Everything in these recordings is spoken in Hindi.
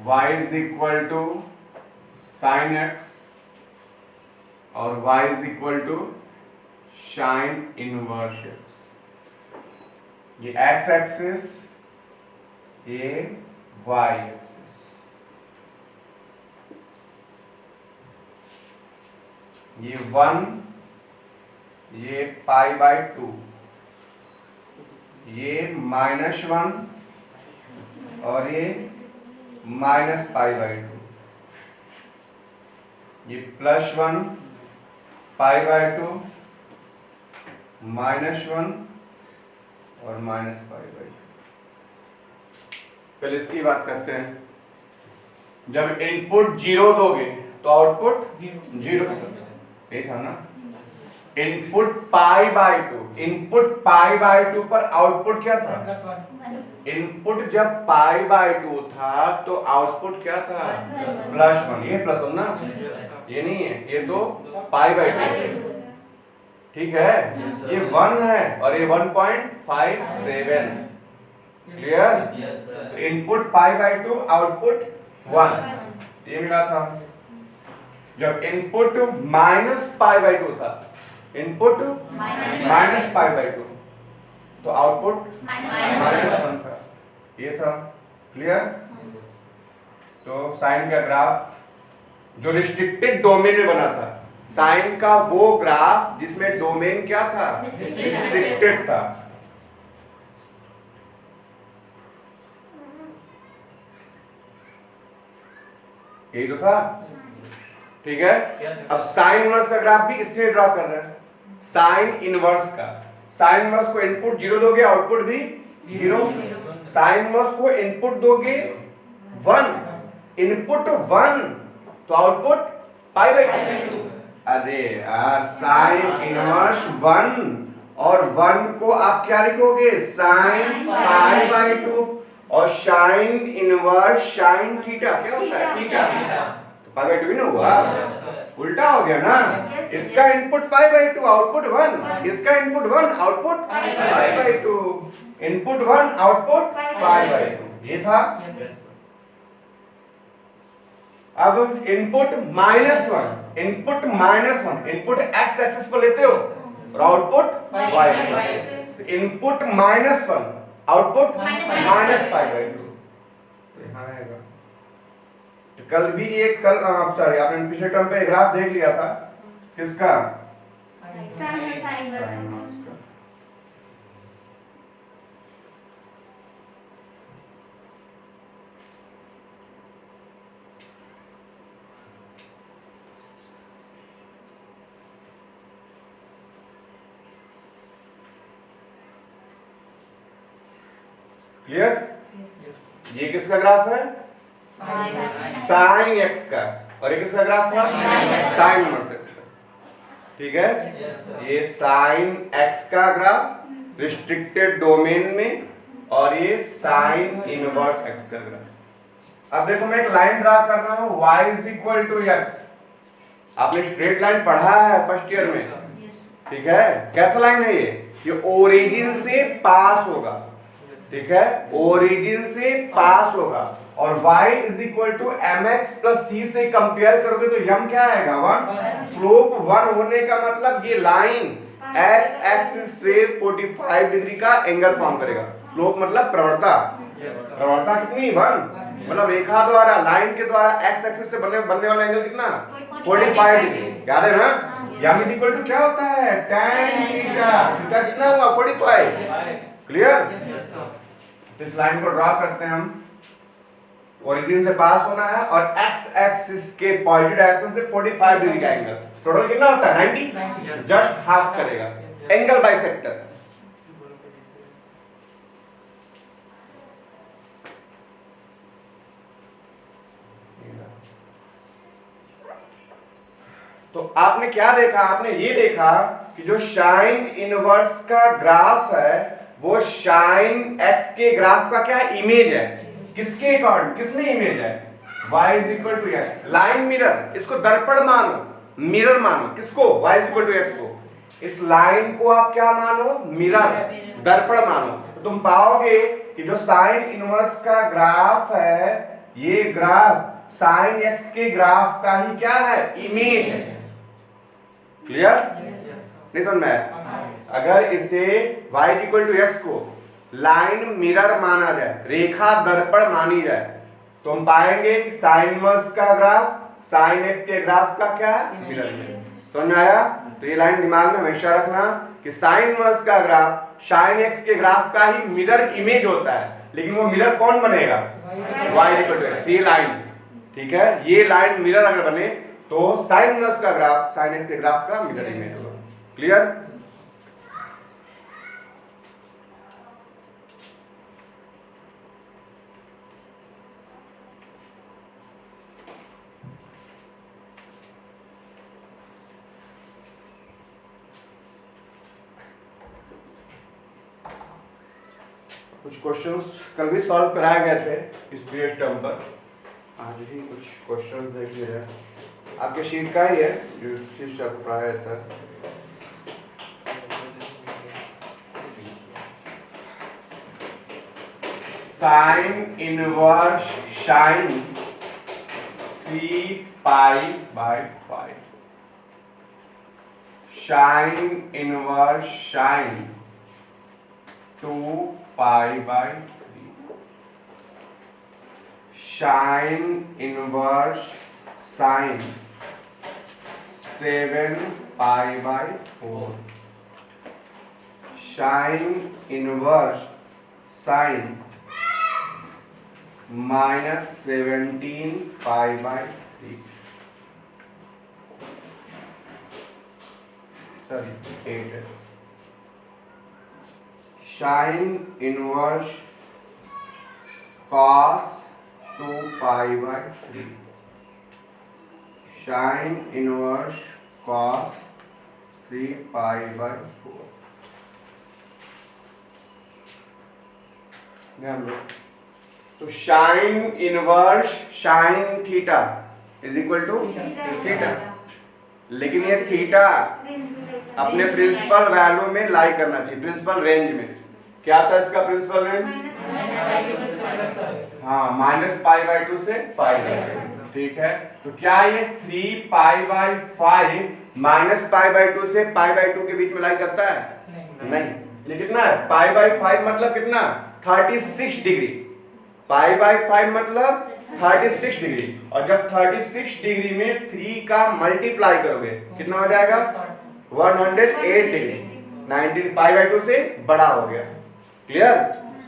y is equal to sine x और y is equal to sine inverse x. ये x एक्सिस, ये y एक्सिस। ये 1, ये π/2, ये -1 और ये -π/2, ये +1 π/2 -1 और -π/2। पहले इसकी बात करते हैं। जब इनपुट 0 दोगे तो आउटपुट 0 ये था ना। इनपुट π/2 पर आउटपुट क्या था? इनपुट जब π/2 था तो आउटपुट क्या था? +1। ये +1 ना, ये नहीं है, ये तो π/2। ठीक है, ये 1 है और ये 1.57। क्लियर? इनपुट π/2, आउटपुट 1, ये मिला था। जब इनपुट -π/2 था, इनपुट -π/2 तो आउटपुट -1 था, ये था। क्लियर? तो साइन का ग्राफ जो रिस्ट्रिक्टेड डोमेन में बना था, साइन का वो ग्राफ जिसमें डोमेन क्या था? रिस्ट्रिक्टेड था। यही तो था। ठीक है, अब साइन इनवर्स का ग्राफ भी इसलिए ड्रॉ कर रहे हैं। साइन इनवर्स का, साइन इनवर्स को इनपुट 0 दोगे, आउटपुट भी 0। साइन इनवर्स को इनपुट दोगे 1, इनपुट 1 तो आउटपुट π/2। अरे यार, साइन इनवर्स 1 और 1 को आप क्या लिखोगे? साइन π/2 और साइन इनवर्स साइन थीटा क्या होता है? थीटा। तो π/2 ही ना हुआ, उल्टा हो गया ना। इसका इनपुट π/2, आउटपुट 1, इसका इनपुट 1, आउटपुट π/2। इनपुट 1, आउटपुट π/2, ये था। अब input -1, input -1, input x axis पर लेते हो और output y axis. Input -1, output -π/2। यहाँ आएगा। तो कल भी एक सॉरी आपने पिछले टर्म पे ग्राफ देख लिया था, किसका? क्लियर? ये किसका ग्राफ है? साइन एक्स का। और ये किसका ग्राफ था? साइन इनवर्स एक्स का। ठीक है, ये साइन एक्स का ग्राफ रिस्ट्रिक्टेड डोमेन में और ये साइन इनवर्स एक्स का ग्राफ। अब देखो, मैं एक लाइन ड्रा कर रहा हूं, y is equal to x। आपने स्ट्रेट लाइन पढ़ा है फर्स्ट ईयर में। ठीक है, कैसा लाइन है ये ओरिजिन से पास होगा। ठीक है, ओरिजिन से पास होगा और y is equal to mx plus c से कंपेयर करोगे तो m क्या आएगा? 1। स्लोप 1 होने का मतलब ये लाइन x एक्सिस से 45 डिग्री का एंगल फॉर्म करेगा। स्लोप मतलब प्रवणता। प्रवणता कितनी? 1। मतलब रेखा द्वारा, लाइन के द्वारा x एक्सिस से बनने वाला एंगल कितना? 45 डिग्री। याद है ना? m इज इक्वल टू क्या होता है? tan theta. थीटा कितना हुआ? 45। क्लियर? इस लाइन को ड्रॉ करते हैं हम। ओरिजिन से पास होना है और x एक्सिस के पॉजिटिव डायरेक्शन से 45 डिग्री का एंगल। टोटल कितना होता है? 90। जस्ट हाफ करेगा। Angle bisector. तो आपने क्या देखा? आपने ये देखा कि जो साइन इनवर्स का ग्राफ है वो साइन x के ग्राफ का क्या इमेज है? किसके अकॉर्डिंग? किसमें इमेज है? y is equal to x। Line mirror, इसको दर्पण मानो, मिरर मानो। किसको? y is equal to x को। इस लाइन को आप क्या मानो? मिरर, दर्पण मानो। तो तुम पाओगे कि जो साइन इनवर्स का ग्राफ है ये ग्राफ साइन एक्स के ग्राफ का ही क्या है, इमेज है। क्लियर? नहीं समझ में आया? अगर इसे y इक्वल टू एक्स को लाइन मिरर माना जाए, रेखा दर्पण मानी जाए, तो हम पाएंगे कि साइन इनवर्स का ग्राफ साइन एक्स के ग्राफ का क्या है, मिरर इमेज। समझ में आया? तो ये लाइन दिमाग में हमेशा रखना कि साइन इनवर्स का ग्राफ साइन एक्स के ग्राफ का ही मिरर इमेज होता है, लेकिन वो मिरर कौन बनेगा, y इक्वल टू एक्स। ये लाइन, ठीक है, ये लाइन मिरर अगर बने तो साइन इनवर्स का ग्राफ साइन एक्स के ग्राफ का मिरर इमेज होगा। क्लियर? कुछ क्वेश्चंस कल भी सॉल्व कराए गए थे इस पीरियड टर्म पर, आज ही कुछ क्वेश्चंस देख लीजिए। आपके शीट का ही है जो शीट से आपको पढ़ाया जाता है। Sine inverse sine 3 pi by 5, sine inverse sine 2 pi by 3, sine inverse sine 7 pi by 4, sine inverse sine -17 pi by 3, sorry 8 है। Sine inverse cos 2 pi by 3, sine inverse cos 3 pi by 4। ध्यान दो, तो sine inverse sine theta is equal to theta, लेकिन ये थीटा अपने प्रिंसिपल वैल्यू में लाई करना चाहिए, प्रिंसिपल रेंज में। क्या था इसका प्रिंसिपल रेंज? हाँ, -π/2 से π/2, ठीक है। तो क्या ये 3 पाई/5 -π/2 से π/2 के बीच में लाई करता है? नहीं। ये कितना है? π/5 मतलब कितना? 36 डिग्री। π/5 मतलब 36 डिग्री, और जब 36 डिग्री में 3 का मल्टीप्लाई करोगे कितना हो जाएगा? 108 डिग्री। 90 π/2 से बड़ा हो गया। क्लियर?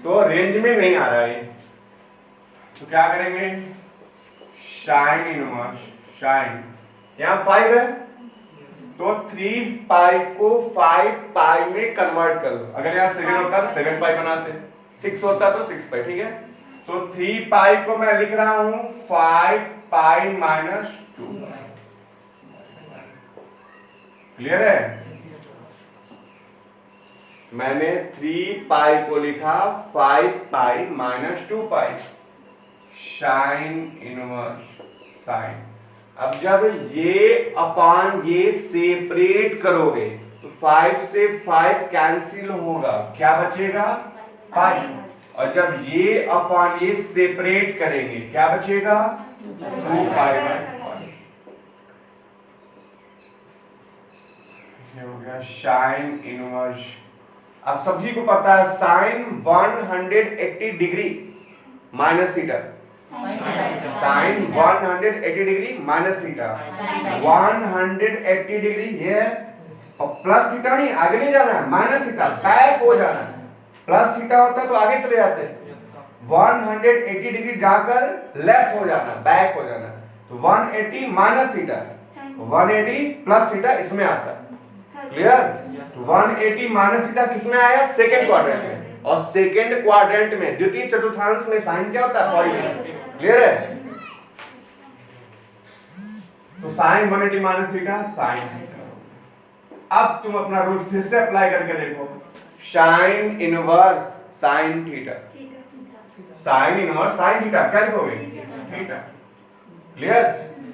तो रेंज में नहीं आ रहा है। तो क्या करेंगे? साइन इनवर्स साइन, यहाँ 5 है तो 3 पाई को 5 पाई में कन्वर्ट कर लो। अगर यहाँ 7 होता तो 7 पाई बनाते, 6 होता तो 6 पाई, ठीक है। तो 3 पाई को मैं लिख रहा हूं 5 पाई -2। क्लियर है? मैंने 3 पाई को लिखा 5 पाई -2 पाई, साइन इनवर्स साइन। अब जब ये अपान ये सेपरेट करोगे तो 5 से 5 कैंसिल होगा, क्या बचेगा? 5। और जब ये अपान ये सेपरेट करेंगे क्या बचेगा? 2 पाई/5। ये हो गया साइन इनवर्स। अब सभी को पता है sine 180 degree minus theta, sine 180 degree minus theta, 180 degree ये है, और प्लस थीटा नहीं, आगे नहीं जाना है, माइनस थीटा बैक हो जाना है। प्लस थीटा होता तो आगे चले जाते, 180 डिग्री जाकर लेस हो जाना, बैक हो जाना। तो 180 माइनस थीटा, 180 प्लस थीटा इसमें आता है। क्लियर? 180 माइनस थीटा किसमें आया? सेकंड क्वाड्रेंट में, और सेकंड क्वाड्रेंट में द्वितीय चतुर्थांश में साइन क्या होता है? पॉजिटिव। क्लियर है? तो sine 180 minus theta sine theta. अब तुम अपना रूल फिर से अप्लाई करके देखो, sine inverse sine theta, sine inverse sine theta, क्या लिखोगे? थीटा। क्लियर?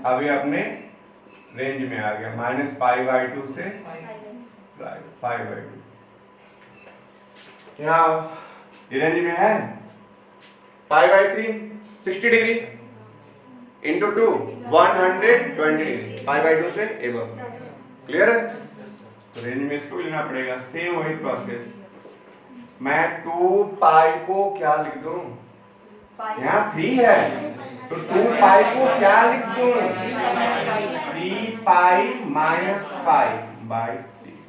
अभी अपने रेंज में आ गया, -π/2 से π/2। यहाँ ये रेंज में है, π/3 60 degree, into 2 120 degree, pi by 2 से एबव। क्लियर है? तो रेंज में इसको भी लेना पड़ेगा, सेम वही प्रोसेस। मैं 2 पाई को क्या लिख दूं, यहाँ 3 है तो 2 पाई को क्या लिख दूं, 3 pi minus pi by 3।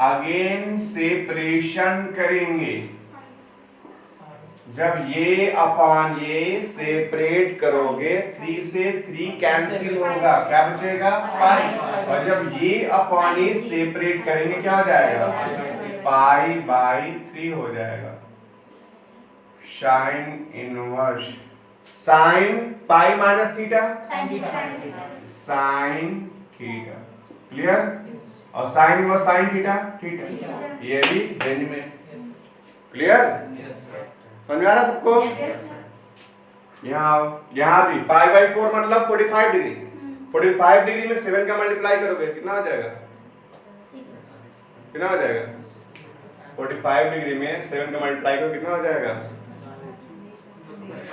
Again separation करेंगे, जब ये अपॉन ये सेपरेट करोगे 3 से 3 कैंसिल होगा, क्या बचेगा पाई, और जब ये अपॉन ये सेपरेट करेंगे क्या हो जाएगा, पाई बाई 3 हो जाएगा। Sine inverse sine pi minus theta sine theta. Clear? और sine inverse sine theta theta, ये भी रेंज में। क्लियर? समझ आ रहा सबको? यहाँ भी पाई बाई 4 मतलब 45 डिग्री। 45 डिग्री में 7 का मल्टीप्लाई करोगे कितना हो जाएगा, कितना हो जाएगा, 45 डिग्री में 7 का मल्टीप्लाई करो कितना हो जाएगा,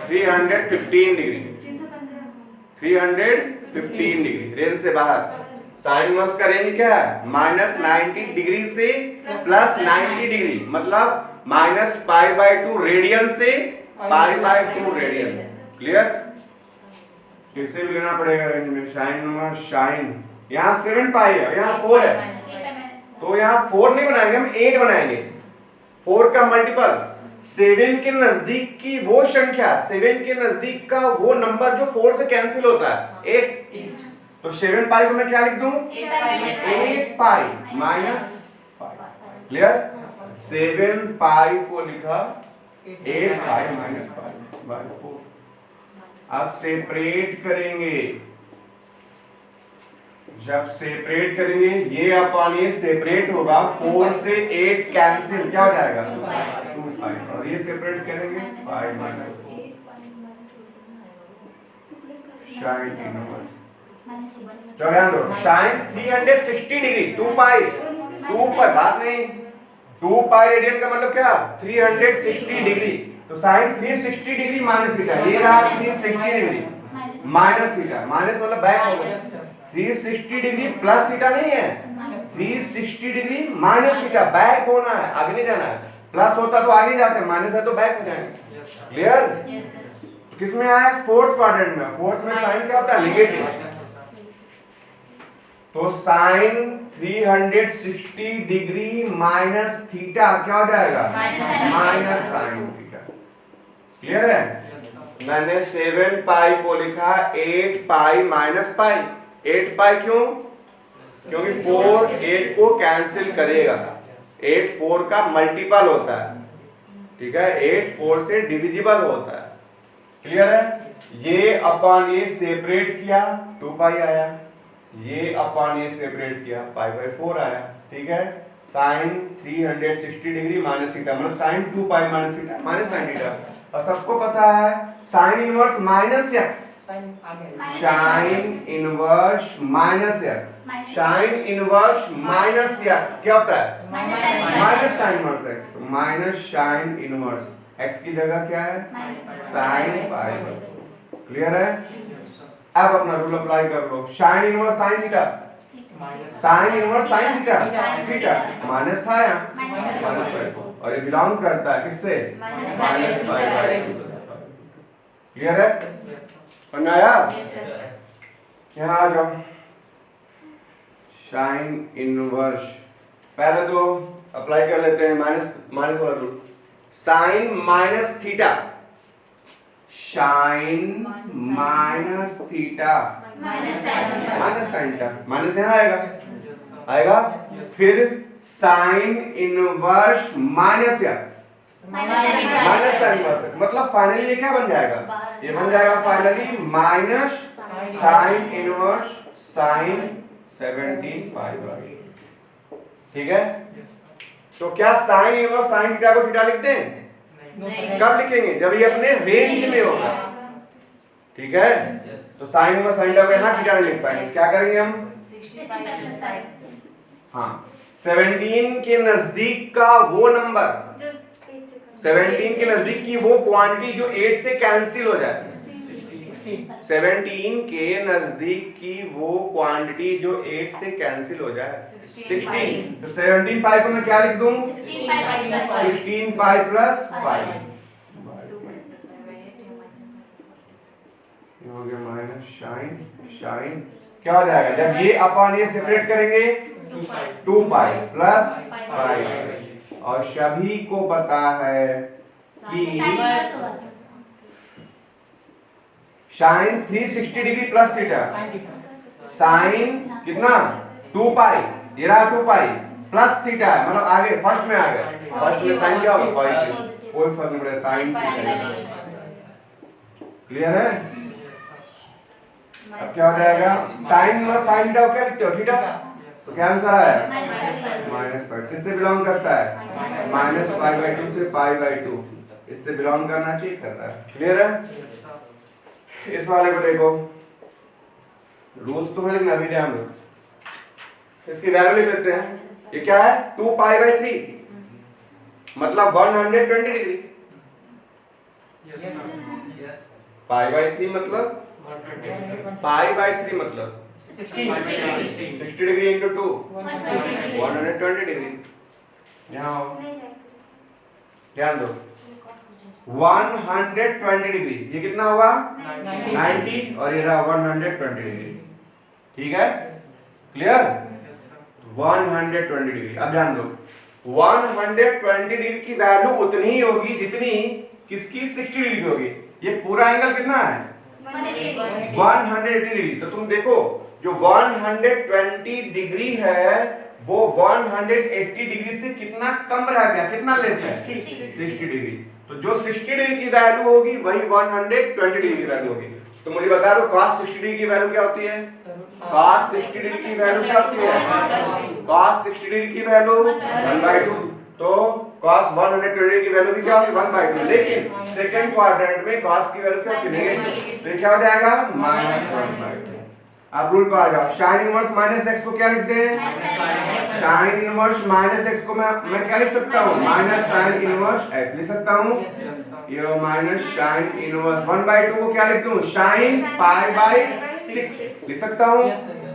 315 डिग्री। 315 डिग्री रेंज से बाहर। साइन इनवर्स का रेंज क्या है, माइनस 90 डिग्री से प्लस 90 डिग्री, मतलब माइनस पाई बाई 2 रेडियन से पाई बाई 2 रेडियन। क्लियर? किसे भी लेना पड़ेगा रेंज में। साइन इनवर्स साइन, यहाँ 7 पाई है, यहाँ 4 है, तो यहाँ 4 नहीं बनाएंगे, हम 8 बनाएंगे। 4 का मल्टीपल 7 के नजदीक की वो संख्या, 7 के नजदीक का वो नंबर जो 4 से कैंसिल होता है, 8। तो 7 पाई को मैं क्या लिख दूं, 8 पाई माइनस पाई। क्लियर? 7 पाई को लिखा 8 पाई माइनस पाई बाई 4। अब सेपरेट करेंगे, जब सेपरेट करेंगे ये अपॉन ये सेपरेट होगा, 4 से 8 कैंसिल क्या हो जाएगा, 2 पाई, और ये सेपरेट करेंगे पाई माइनस 4। साइन इनवर्स, तो ध्यान दो, साइन 360 डिग्री 2 पाई, 2 पर बात नहीं, 2 पाई रेडियन का मतलब क्या, 360 डिग्री। तो साइन 360 डिग्री माइनस थीटा, ये रहा 360 डिग्री माइनस थीटा, माइनस मतलब बैक हो गया। 360 डिग्री प्लस थीटा नहीं है, 360 डिग्री माइनस थीटा, बैक होना है, आगे नहीं जाना है। प्लस होता तो आगे जाते, माइनस है तो बैक हो जाएंगे। क्लियर? किसमें आया, फोर्थ क्वाड्रेंट में। फोर्थ में साइन क्या होता है, नेगेटिव। तो साइन 360 डिग्री माइनस थीटा क्या हो जाएगा, माइनस साइन थीटा। क्लियर है? मैंने 7 पाई को लिखा 8 पाई माइनस पाई। 8 पाई क्यों, क्योंकि 4 8 को कैंसिल करेगा, 8 4 का मल्टीपल होता है। ठीक है, 8 4 से डिविजिबल होता है। क्लियर है? ये अपॉन ये सेपरेट किया 2 पाई आया, ये अपॉन ये सेपरेट किया पाई बाई 4 आया। ठीक है, साइन 360 डिग्री माइनस थीटा मतलब sine 2 pi minus theta minus sine theta. और सबको पता है sine inverse minus x, sine inverse minus x, sine inverse minus x क्या होता है, माइनस साइन इनवर्स एक्स। तो माइनस साइन इनवर्स एक्स की जगह क्या है, साइन पाई। क्लियर है? अब अपना रूल अप्लाई कर लो, sine inverse sine theta, sine inverse sine theta, theta minus था यहाँ, और ये बिलोंग करता है किससे, माइनस पाई बाई 2। क्लियर है? समझ आया? यहाँ आ जाओ, साइन इनवर्स पहले तो अप्लाई कर लेते हैं माइनस माइनस वाला rule. Sine minus theta, sine minus theta minus sine theta, minus यहाँ आएगा आएगा, फिर sine inverse minus x, minus sine inverse मतलब फाइनली ये क्या बन जाएगा, ये बन जाएगा finally minus sine inverse sine 17 pi by. ठीक है? तो क्या साइन इनवर्स साइन थीटा को थीटा लिखते हैं? कब लिखेंगे, जब ये अपने रेंज में होगा। ठीक है? तो साइन इनवर्स साइन थीटा को यहाँ थीटा लिख पाएंगे, क्या करेंगे हम, हाँ 17 के नजदीक का वो नंबर, 17 के नजदीक की वो क्वांटिटी जो 8 से कैंसिल हो जाती है। 17 के नजदीक की वो क्वांटिटी जो 8 से कैंसिल हो जाए 16। तो 17 पाई को मैं क्या लिख दूं 16 पाई प्लस 5 हो गया माइनस साइन क्या हो जाएगा जब ये अपन ये सेपरेट करेंगे 2 पाई प्लस 5 और सभी को पता है कि sine 360 degree plus theta sine कितना 2 पाई ये रहा 2 पाई प्लस थीटा है मतलब आगे फर्स्ट में आ गया फर्स्ट में साइन क्या होगा कोई फर्क नहीं पड़ेगा साइन थीटा क्लियर है। अब क्या हो जाएगा साइन में साइन थीटा क्या लिखते हो थीटा तो क्या आंसर आया -5 किससे बिलोंग करता है -π/2 से π/2 इससे बिलोंग करना चाहिए कर रहा है क्लियर है। इस वाले को देखो रूल्स तो है लेकिन अभी ध्यान दो इसकी वैल्यू लिख लेते हैं ये क्या है 2π/3 मतलब 120 डिग्री π/3 मतलब π/3 मतलब 60 डिग्री इंटू 2 120 डिग्री यहाँ ध्यान दो 120 डिग्री ये कितना होगा 90 और ये रहा 120 डिग्री ठीक है क्लियर 120 डिग्री। अब ध्यान दो 120 डिग्री की वैल्यू उतनी ही होगी जितनी किसकी 60 डिग्री की होगी ये पूरा एंगल कितना है 180 डिग्री। तो तुम देखो जो 120 डिग्री है वो 180 डिग्री से कितना कम रह गया कितना लेस है 60 डिग्री। तो जो 60 डिग्री की वैल्यू होगी वही 120 डिग्री की वैल्यू होगी। तो मुझे बता दो cos 60 डिग्री की वैल्यू क्या होती है cos 60 डिग्री की वैल्यू क्या होती है cos 60 डिग्री की वैल्यू 1/2 तो cos 120 डिग्री की वैल्यू भी क्या होगी 1/2 लेकिन सेकंड क्वाड्रेंट में cos की वैल्यू क्या होगी नेगेटिव तो क्या हो जाएगा -1/2। अब रूल पे आ जाओ sin इनवर्स -x को क्या लिखते हैं sin इनवर्स -x को मैं क्या लिख सकता हूं -sin इनवर्स x लिख सकता हूं ये -sin इनवर्स 1/2 को क्या लिख दूं sin π/6 लिख सकता हूं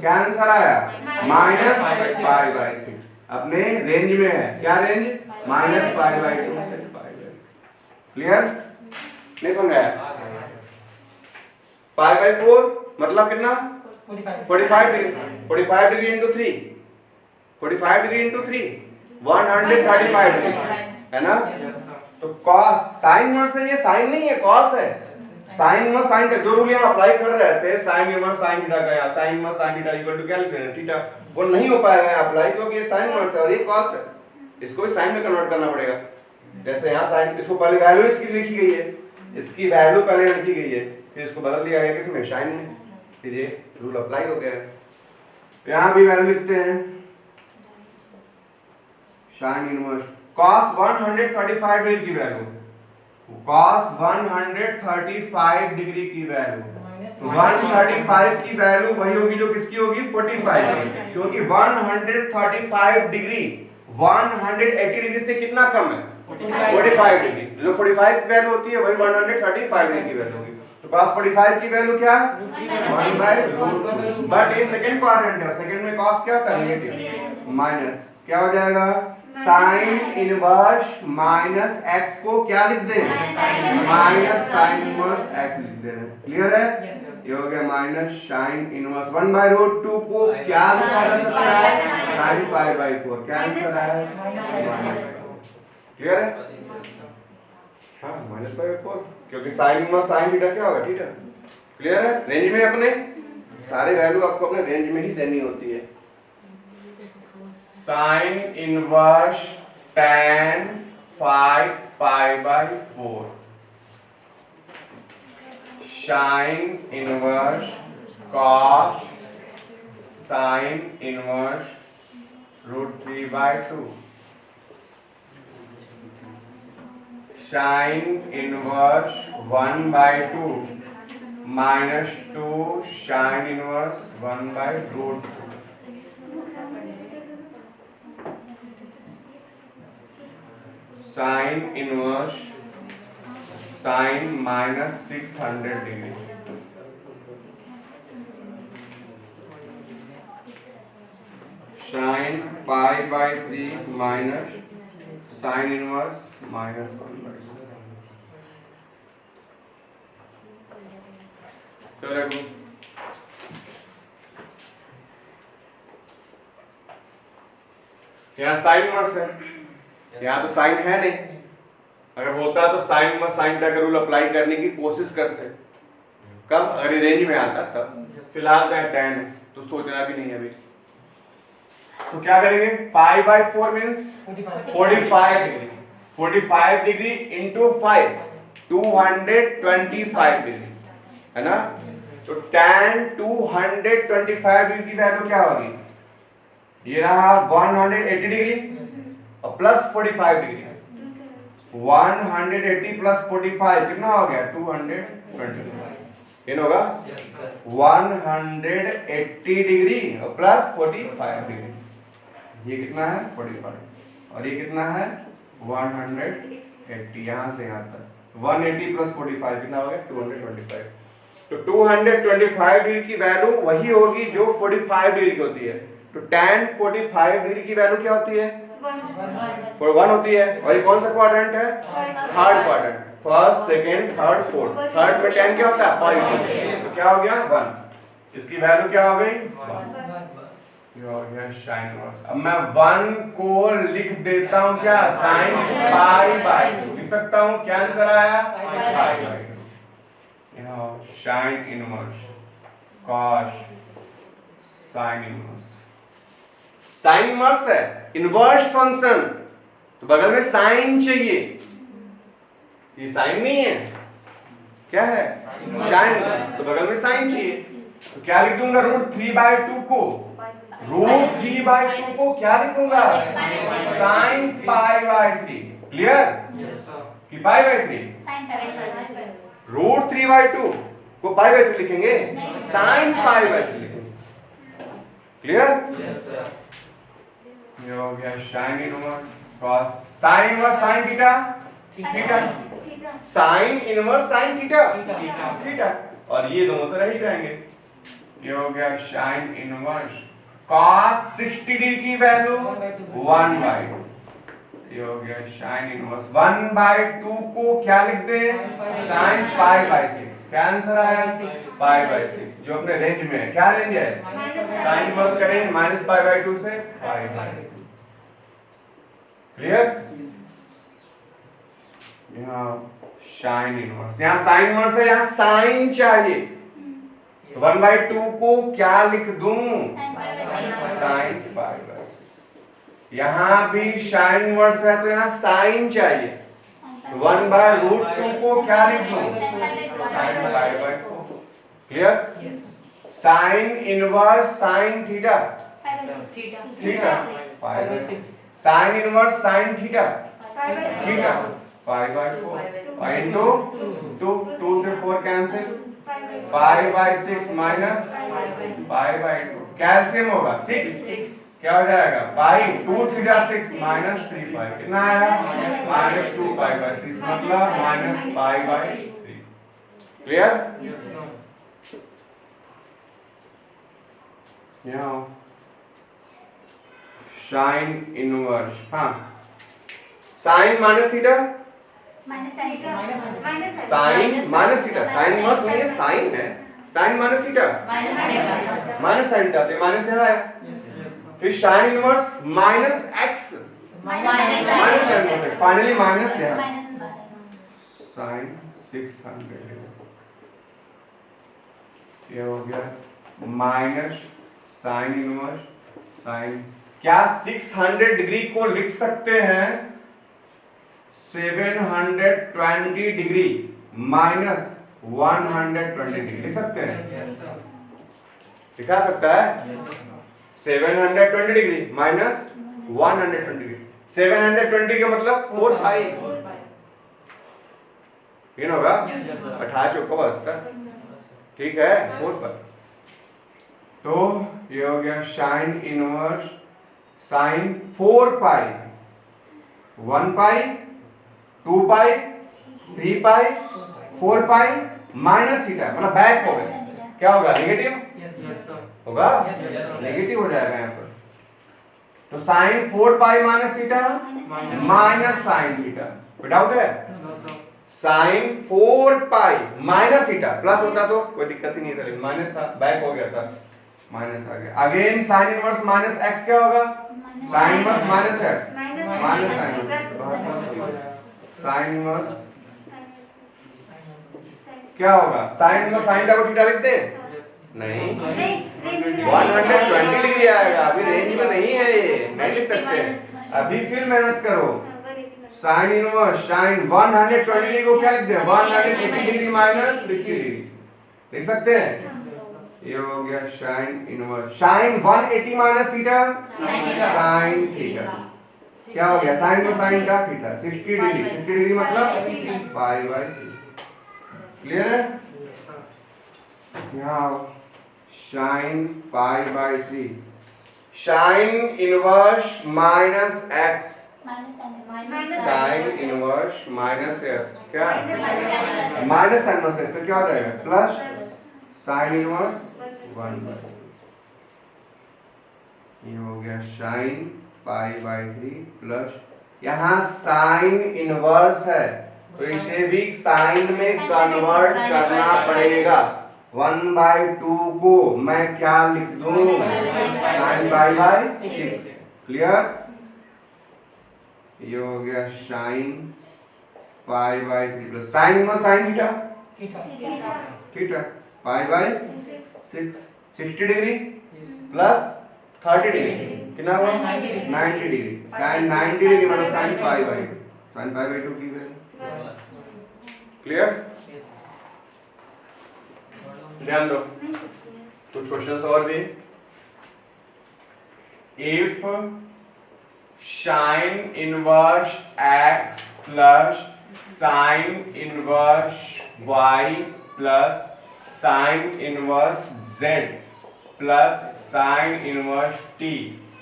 क्या आंसर आया -π/6 अपने रेंज में है क्या रेंज -π/2 से π/2 क्लियर नहीं समझ आया π/4 मतलब कितना 45 degree into 3 45 degree into 3 135 degree है ना। तो cos sin इनवर्स है ये sin नहीं है cos है sin इनवर्स sin का जो रूल यहाँ अप्लाई कर रहे थे sin इनवर्स sin थीटा का यहाँ sin inverse sin theta equal to क्या लिख रहे हैं थीटा वो नहीं हो पाएगा यहाँ अप्लाई क्योंकि ये sin इनवर्स है और ये cos है इसको भी sin में कन्वर्ट करना पड़ेगा। जैसे यहाँ sin इसको पहले वैल्यू इसकी लिखी गई है इसकी वैल्यू पहले लिखी गई है फिर इसको बदल दिया गया किसमें sin में फिर ये रूल अप्लाई हो गया है। यहाँ भी वैल्यू लिखते हैं sin इनवर्स cos 135 डिग्री की वैल्यू cos 135 डिग्री की वैल्यू 135 की वैल्यू वही होगी जो किसकी होगी 45 क्योंकि 135 डिग्री 180 डिग्री से कितना कम है 45 डिग्री जो 45 की वैल्यू होती है वही 135 डिग्री की वैल्यू होगी। तो cos 45 की वैल्यू क्या 1/√2 बट ये सेकंड क्वाड्रेंट है सेकंड में cos क्या होता है नेगेटिव माइनस क्या हो जाएगा sin इनवर्स -x को क्या लिख दें sin इनवर्स x लिख दें क्लियर है ये हो गया sin इनवर्स 1/√2 को क्या लिखा जा सकता है sin π/4 क्या आंसर आया क्लियर है हाँ -π/4 क्योंकि sin इनवर्स sin थीटा क्या होगा थीटा क्लियर है। रेंज में अपने सारे वैल्यू आपको अपने रेंज में ही देनी होती है। sin inverse tan 5π/4 sin inverse cos sin inverse √3/2 sin inverse 1/2 -2 sin inverse 1/√2 sin inverse sin -600 degree sine pi by 3 minus sine inverse minus 1/2। यहाँ साइन इनवर्स है, यहाँ तो साइन है नहीं। अगर होता तो साइन इनवर्स साइन थीटा का रूल अप्लाई करने की कोशिश करते, कब अगर रेंज में आता तब। फिलहाल तो tan है तो सोचना भी नहीं है अभी। तो क्या करेंगे, pi by 4 means 45 degree. 45 degree into 5 225 degree है ना। तो tan 225 डिग्री की वैल्यू क्या होगी, ये रहा 180 डिग्री और प्लस 45 डिग्री। 180 प्लस 45 कितना हो गया, 225। कितना होगा, 180 डिग्री और प्लस 45 डिग्री। ये कितना है 45 और ये कितना है 180। यहाँ से यहाँ तक 180 प्लस 45 कितना हो गया 225। तो 225 डिग्री की वैल्यू वही होगी जो 45 डिग्री की होती है। तो tan 45 डिग्री की वैल्यू क्या होती है, 1 होती है। और ये कौन सा क्वाड्रेंट है, third quadrant. First second third fourth, third में tan क्या होता है पॉजिटिव, तो क्या हो गया 1। इसकी वैल्यू क्या हो गई 1। ये हो गया साइन इनवर्स। अब मैं 1 को लिख देता हूं क्या, साइन पाई बाई 2 लिख सकता हूं। क्या आंसर आया, पाई बाई 2। यहां sign inverse cos sign inverse. Sine inverse है इनवर्स फंक्शन, तो बगल में साइन चाहिए। ये साइन नहीं है, क्या है साइन, तो बगल में साइन चाहिए। तो क्या लिख दूंगा, √3/2 को √3/2 को क्या लिखूंगा, साइन पाई बाई 3। क्लियर कि पाई बाई 3, √3/2 को पाई बाई 3 लिखेंगे, साइन पाई बाई 3 लिखेंगे। क्लियर, ये हो गया sign inverse cos sign inverse sine theta theta, sine inverse sine theta theta, और ये दोनों तो रह ही जाएंगे। ये हो गया साइन इनवर्स cos 60 डिग्री की वैल्यू 1/2। ये हो गया साइन इनवर्स 1/2 को क्या लिख दे, साइन पाई बाई 6। क्या आंसर आया, पाई बाई 6, जो अपने रेंज में है। क्या रेंज है, साइन इनवर्स का रेंज -π/2 से पाई बाई 2। क्लियर, यहाँ साइन इनवर्स, यहाँ साइन इनवर्स है, यहाँ साइन चाहिए। 1/2 को क्या लिख दूं, साइन पाई बाई 6। यहाँ भी साइन इनवर्स है तो यहाँ साइन चाहिए। 1/√2 को क्या लिख दूं, sine pi by 2। Clear, sine inverse sine theta theta pi by 6, sign inverse sine theta theta pi by 4 into 2 से 4 cancel, pi by 6 minus pi by 2 calcium होगा 6, क्या हो जाएगा पाई 2 थीटा 6 माइनस 3 पाई, कितना आया -2 पाई बाई 6, मतलब माइनस पाई बाई 3। क्लियर, यहाँ साइन इनवर्स, हाँ sine minus theta sine minus theta, sine inverse नहीं है साइन है, sine minus theta minus sine theta, तो माइनस यहाँ आया। फिर sine inverse minus x minus, finally minus यहाँ साइन 600, ये हो गया माइनस साइन इनवर्स साइन। क्या 600 डिग्री को लिख सकते हैं 720 डिग्री माइनस 120 डिग्री लिख सकते हैं, दिखा सकता है 720 डिग्री माइनस 120 डिग्री। 720 का मतलब 4 पाई, ये होगा 18 ठीक है 4 पर। तो ये हो गया साइन इनवर्स साइन 4 पाई 1 पाई 2 पाई 3 पाई 4 पाई माइनस थीटा, मतलब बैक हो गया। क्या होगा, नेगेटिव होगा, नेगेटिव हो जाएगा यहाँ पर। तो sine 4 pi minus theta minus sine theta, कोई डाउट है? Sine 4 pi minus theta, plus होता तो कोई दिक्कत ही नहीं था, लेकिन माइनस था, बैक हो गया था, माइनस आ गया। Again sine inverse minus x क्या होगा? Sign inverse minus x minus sine inverse क्या होगा? साइन इनवर्स साइन थीटा को थीटा लिख दे? नहीं, 120 डिग्री आएगा, अभी रेंज में नहीं है, ये नहीं लिख सकते, अभी फिर मेहनत करो। साइन इनवर्स साइन 120 डिग्री को क्या लिख दे? 180 डिग्री माइनस 60 डिग्री लिख सकते हैं। ये हो गया sign inverse sign 180 minus theta sine theta, क्या हो गया? साइन में साइन का थीटा 60 डिग्री, 60 डिग्री मतलब पाई बाय 3। क्लियर है? यहाँ sign pi by 3, sine inverse minus x, sine inverse minus x क्या माइनस साइन में तो क्या हो जाएगा? प्लस साइन इनवर्स 1/, ये हो गया साइन पाई बाय 3 प्लस, यहाँ साइन इनवर्स है तो इसे भी साइन में कन्वर्ट करना पड़ेगा। 1/2 को मैं क्या लिख दूं? Sine pi by 6। क्लियर? ये हो गया sine pi by 3 plus sine में sine theta theta pi by 6, 60 degree plus 30 degree कितना हुआ? 90 डिग्री। साइन 90 डिग्री मतलब sine pi by 2, sine pi by 2 की वैल्यू। क्लियर? ध्यान दो, कुछ क्वेश्चंस और भी। If sine inverse x plus sine inverse y plus sine inverse z plus sine inverse t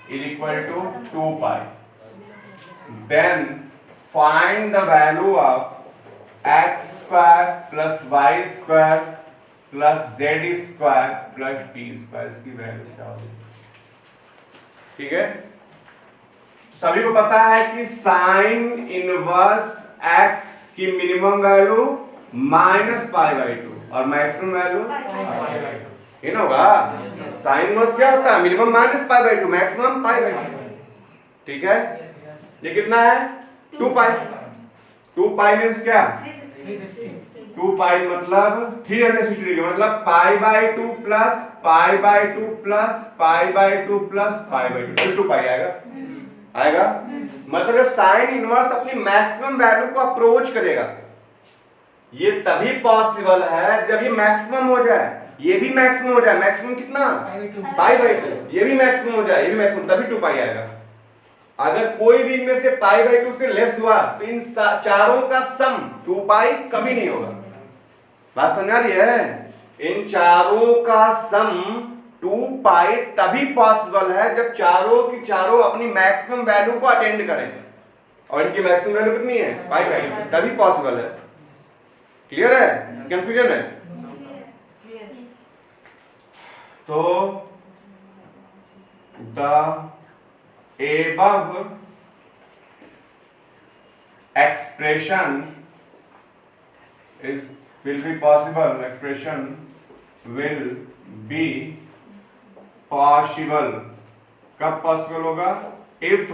is equal to 2 pi, then find the value of x square plus y square plus z square plus t square, इसकी वैल्यू क्या होगी? ठीक है, सभी को पता है कि साइन इनवर्स x की मिनिमम वैल्यू -π/2 और मैक्सिमम वैल्यू इन होगा। साइन इनवर्स क्या होता है? Minimum -π/2, maximum π/2। ठीक है, ये कितना है? 2 पाई। 2 पाई मींस क्या? 2 पाई मतलब 360 डिग्री, मतलब π/2 प्लस π/2 प्लस π/2 प्लस π/2, 2 पाई आएगा। मतलब साइन इनवर्स अपनी मैक्सिमम वैल्यू को अप्रोच करेगा, ये तभी पॉसिबल है जब ये मैक्सिमम हो जाए, ये भी मैक्सिमम हो जाए। मैक्सिमम कितना? π/2। ये भी मैक्सिमम हो जाए, ये भी मैक्सिमम, तभी 2 पाई आएगा। अगर कोई भी इनमें से π/2 से लेस हुआ तो इन चारों का सम 2 पाई कभी नहीं होगा। बात समझ आ रही है? इन चारों का सम 2 पाई तभी पॉसिबल है जब चारों की चारों अपनी मैक्सिमम वैल्यू को अटेंड करें, और इनकी मैक्सिमम वैल्यू कितनी है? π/2, तभी पॉसिबल है। क्लियर है? कंफ्यूजन है? तो the above expression will be possible, expression will be possible। कब पॉसिबल होगा? इफ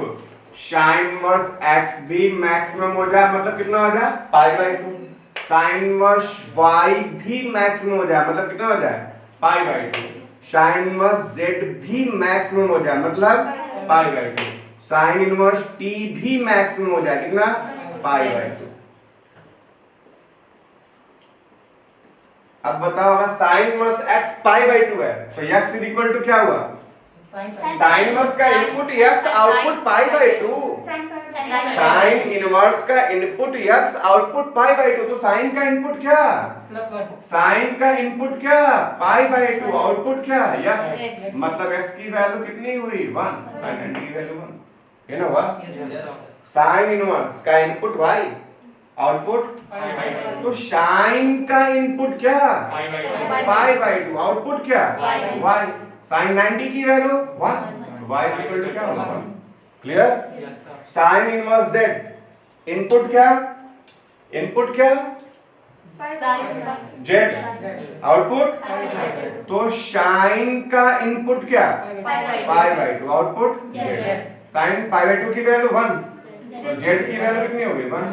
साइन इनवर्स x भी मैक्सिमम हो जाए, मतलब कितना हो जाए? π/2। साइन इनवर्स y भी मैक्सिमम हो जाए, मतलब कितना हो जाए? π/2। साइन इनवर्स z भी मैक्सिमम हो जाए, मतलब π/2। साइन इनवर्स t भी मैक्सिमम हो जाए, कितना? π/2। अब बताओ, अगर साइन इनवर्स x π/2 है तो x इज इक्वल टू क्या हुआ? साइन इनवर्स का input x, output π/2। Sine inverse का इनपुट x, आउटपुट π/2, तो साइन का इनपुट क्या? साइन का इनपुट क्या? π/2, आउटपुट क्या? x। मतलब x की वैल्यू कितनी हुई? 1। साइन की वैल्यू 1 है ना? हुआ। साइन इनवर्स का इनपुट y, आउटपुट तो साइन का इनपुट क्या? π/2, आउटपुट क्या? y। साइन 90 की वैल्यू 1, y इक्वल टू क्या होगा? 1। Clear? Sine inverse Z, input क्या, इनपुट क्या, जेड, आउटपुट, तो साइन का इनपुट क्या, pi by two, output Z. Sine pi by two की वैल्यू 1, तो जेड की वैल्यू कितनी होगी 1।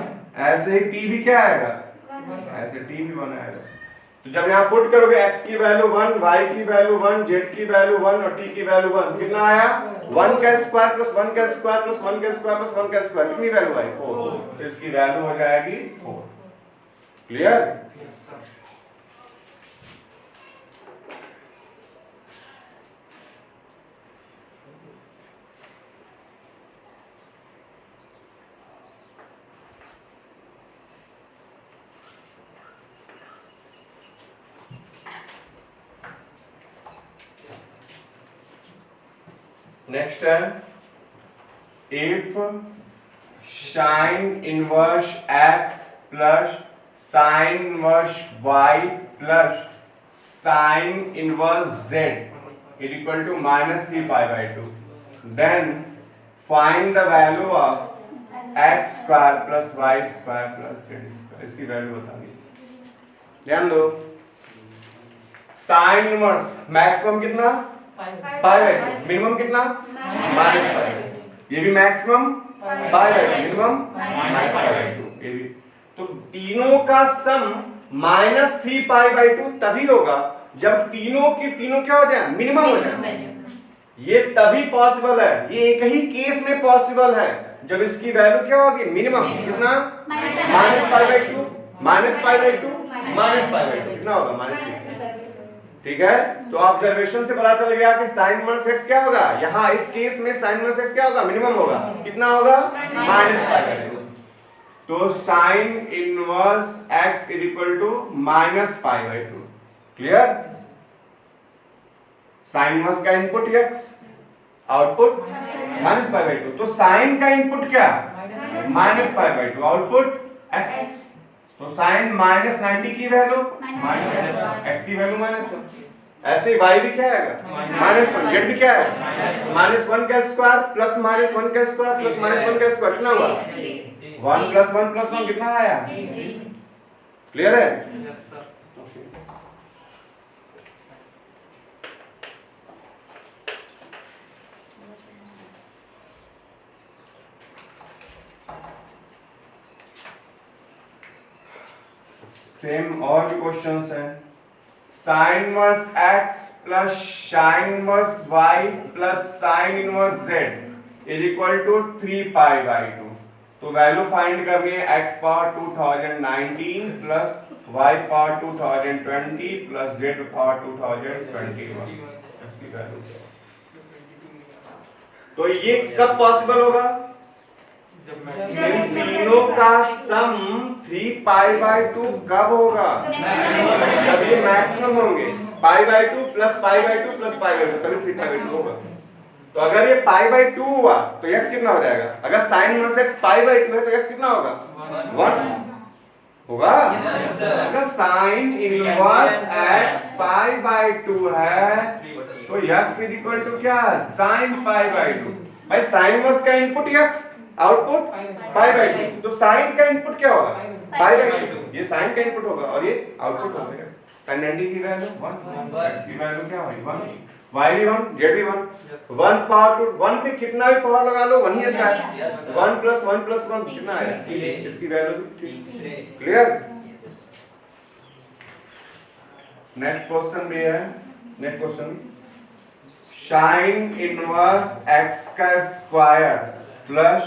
ऐसे ही टी भी क्या आएगा, ऐसे टी भी 1 आएगा। तो जब यहाँ पुट करोगे x की वैल्यू 1, y की वैल्यू 1, z की वैल्यू 1 और t की वैल्यू 1, कितना आया 1 का स्क्वायर प्लस 1 का स्क्वायर प्लस 1 का स्क्वायर प्लस 1 का स्क्वायर, कितनी वैल्यू आई 4। तो इसकी वैल्यू हो जाएगी 4। क्लियर? नेक्स्ट है if sine inverse x plus sine inverse y plus sine inverse z is equal to -3 pi by 2, then find the value of x square plus y square plus z square. इसकी वैल्यू बतानी, ध्यान दो। साइन इनवर्स मैक्सिमम कितना, पाई बाई टू, मिनिमम कितना, -5। ये भी maximum pi by two, minimum -5/2। ये भी तो तीनों का सम -3 पाई बाई 2 तभी होगा जब तीनों की तीनों क्या हो जाए, मिनिमम हो जाए। ये तभी पॉसिबल है, ये एक ही केस में पॉसिबल है जब इसकी वैल्यू क्या होगी, मिनिमम कितना, -5/2 -5/2 -5/2 कितना होगा, -6। ठीक है? तो ऑब्जर्वेशन से पता चल गया कि साइन इनवर्स x क्या होगा, यहाँ इस केस में साइन इनवर्स x क्या होगा, मिनिमम होगा, कितना होगा, -5/2। तो sine inverse x is equal to -π/2। Clear? Sine inverse का इनपुट x, आउटपुट -π/2। तो साइन का इनपुट क्या, -π/2, आउटपुट x। तो साइन -90 की वैल्यू x की वैल्यू -1। ऐसे y भी क्या आएगा, -1, z भी क्या है, -1 का स्क्वायर प्लस -1 का स्क्वायर प्लस -1 का स्क्वायर, कितना हुआ 1 + 1 + 1 कितना आया। क्लियर है? सेम और भी क्वेश्चंस हैं। Sine inverse x plus sine inverse y plus sine inverse z is equal to 3 π/2। तो वैल्यू फाइंड करनी है x power 2019 plus y power 2020 plus z power 2021। इसकी वैल्यू, तो ये कब पॉसिबल होगा, इन तीनों का सम 3 π/2 कब होगा, जब ये मैक्सिमम होंगे, π/2 प्लस π/2 प्लस π/2 तभी 3 π/2 होगा। तो अगर ये π/2 हुआ तो x कितना हो जाएगा, अगर sin इनवर्स x π/2 है तो x कितना होगा, 1 होगा। अगर sin इनवर्स x π/2 है तो x इज इक्वल टू क्या, sin π/2। भाई sin इनवर्स का इनपुट x, आउटपुट π/2, तो साइन का इनपुट क्या होगा, π/2। ये साइन का इनपुट होगा और ये आउटपुट होगा। tan 90 की वैल्यू 1, x की वैल्यू क्या होगी 1, y भी 1, z भी 1। 1 पावर टू 1 पे कितना भी पावर लगा लो 1 ही आता है। 1 + 1 + 1 कितना आया, इसकी वैल्यू 3। क्लियर? नेक्स्ट क्वेश्चन भी है। Next question, sign inverse x का square plus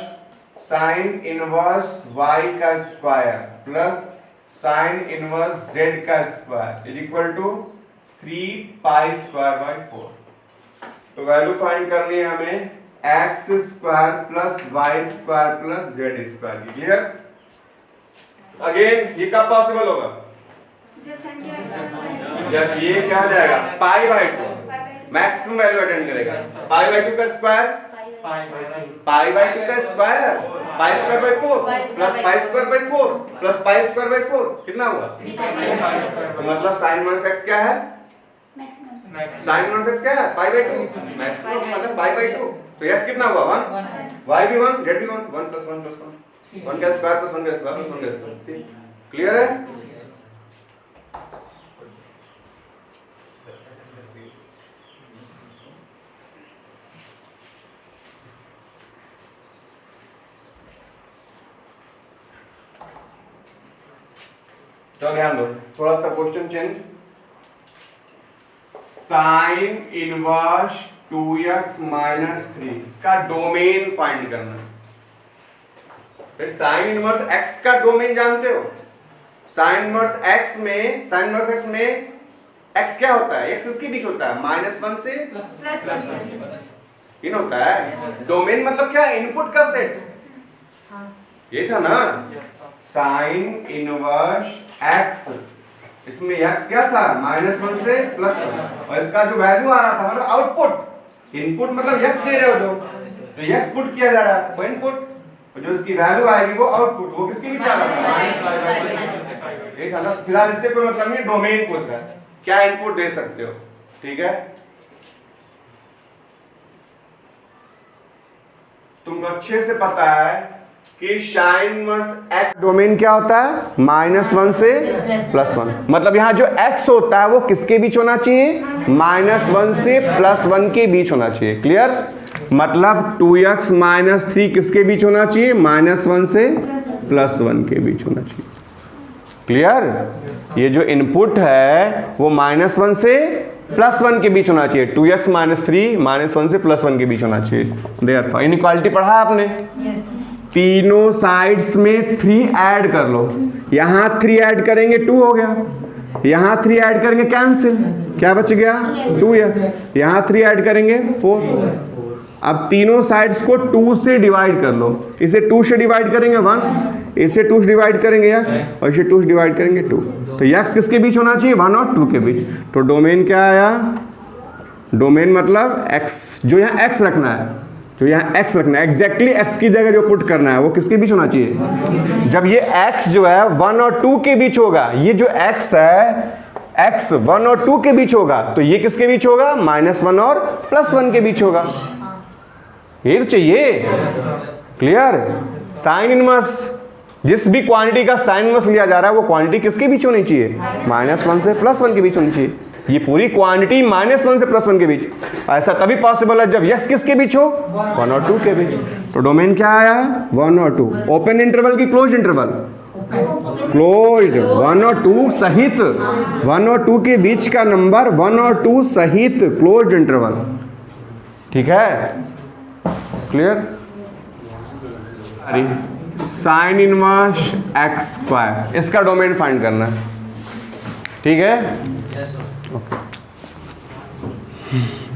sine inverse y का square plus sine inverse z का स्क्वायर इज इक्वल टू 3 π²/4। तो वैल्यू फाइंड करनी है हमें x square plus y square plus z square की। क्लियर? अगेन ये कब पॉसिबल होगा, जब ये क्या हो जाएगा π/2 मैक्सिमम वैल्यू अटेंड करेगा। π/2 का स्क्वायर, π/2 का स्क्वायर π²/4 प्लस π²/4 प्लस π²/4 कितना हुआ, तो मतलब साइन इनवर्स x क्या है साइन इनवर्स एक्स क्या है पाई बाई 2, मैक्सिमम मतलब पाई बाई 2। तो एक्स कितना हुआ 1, वाई भी 1, जेड भी 1, 1 प्लस 1 प्लस 1, 1 का स्क्वायर प्लस 1 का स्क्वायर प्लस 1 का स्क्वायर। क्लियर है? तो ध्यान दो, थोड़ा सा question change. Sine inverse 2x minus 3 इसका डोमेन फाइंड करना है। फिर साइन इनवर्स x का डोमेन जानते हो? साइन इनवर्स x में x क्या होता है? x किसके बीच होता है? -1 से इन होता है। डोमेन मतलब क्या है? इनपुट का सेट। ये था ना साइन इनवर्स x, इसमें x क्या था? -1 से +1, और इसका जो वैल्यू आ रहा था मतलब आउटपुट। इनपुट मतलब x दे रहे हो जो, तो x पुट किया जा रहा है वो इनपुट, और जो इसकी वैल्यू आएगी वो आउटपुट। वो किसके बीच आ रहा है? ये था ना। फिलहाल इससे कोई मतलब नहीं, डोमेन पूछ रहा है क्या इनपुट दे सकते हो। ठीक है, तुमको अच्छे से पता है कि साइन इनवर्स x डोमेन क्या होता है? -1 से +1। मतलब यहाँ जो x होता है वो किसके बीच होना चाहिए? -1 से +1 के बीच होना चाहिए। क्लियर? मतलब 2x माइनस 3 किसके बीच होना चाहिए? -1 से +1 के बीच होना चाहिए। क्लियर? ये जो इनपुट है वो -1 से +1 के बीच होना चाहिए। 2x माइनस 3 -1 से +1 के बीच होना चाहिए। देयरफॉर इनइक्वालिटी पढ़ा आपने? तीनों साइड्स में 3 ऐड कर लो। यहाँ 3 ऐड करेंगे 2 हो गया, यहाँ 3 ऐड करेंगे कैंसिल, क्या बच गया? 2x। यहाँ 3 ऐड करेंगे 4। अब तीनों साइड्स को 2 से डिवाइड कर लो। इसे 2 से डिवाइड करेंगे 1, इसे 2 से डिवाइड करेंगे x, और इसे 2 से डिवाइड करेंगे 2। तो x किसके बीच होना चाहिए? 1 और 2 के बीच। तो डोमेन क्या आया? डोमेन मतलब x, जो यहाँ x रखना है, जो यहाँ x रखना है, एग्जैक्टली x की जगह जो पुट करना है वो किसके बीच होना चाहिए? जब ये x जो है 1 और 2 के बीच होगा, ये जो x है x 1 और 2 के बीच होगा, तो ये किसके बीच होगा? -1 और +1 के बीच होगा। ये तो चाहिए। क्लियर? साइन इनवर्स, जिस भी क्वांटिटी का साइन इनवर्स लिया जा रहा है वो क्वांटिटी किसके बीच होनी चाहिए? -1 से +1 के बीच होनी चाहिए। ये पूरी क्वांटिटी -1 से +1 के बीच। ऐसा तभी पॉसिबल है जब x किसके बीच हो? 1 और 2 के बीच। तो डोमेन क्या आया? 1 और 2। ओपन इंटरवल की क्लोज्ड इंटरवल? क्लोज्ड। 1 और 2 सहित, 1 और 2 के बीच का नंबर 1 और 2 सहित क्लोज्ड इंटरवल। ठीक है? क्लियर? अरे साइन इनवर्स x², इसका डोमेन फाइंड करना है। ठीक है?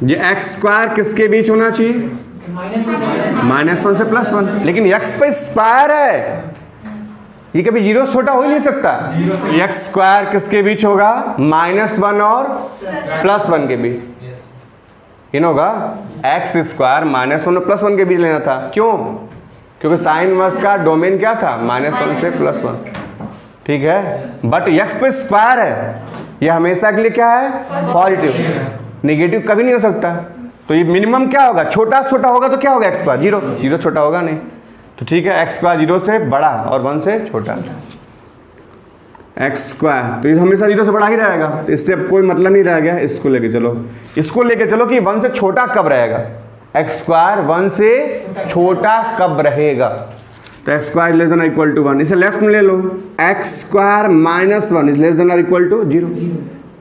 ये x² किसके बीच होना चाहिए? -1 से +1। लेकिन x पे स्क्वायर है, ये कभी 0 से छोटा हो ही नहीं सकता। x² किसके बीच होगा? -1 और +1 के बीच। इन होगा x² -1 और +1 के बीच लेना था। क्यों? क्योंकि साइन इनवर्स का डोमेन क्या था? -1 से +1। ठीक है? बट x पे स्क्वायर है, ये हमेशा के लिए क्या है? पॉजिटिव। नेगेटिव कभी नहीं हो सकता। तो ये मिनिमम क्या होगा? छोटा से छोटा होगा तो क्या होगा? x²। 0 छोटा होगा नहीं। तो ठीक है, x² 0 से बड़ा और 1 से छोटा। x², तो ये हमेशा 0 से बड़ा ही रहेगा, तो इससे अब कोई मतलब नहीं रह गया। इसको लेके चलो, इसको लेके चलो कि 1 से छोटा कब रहेगा? x² 1 से छोटा कब रहेगा? तो x² ≤ 1। इसे लेफ्ट में ले लो। x² -1 ≤ 0।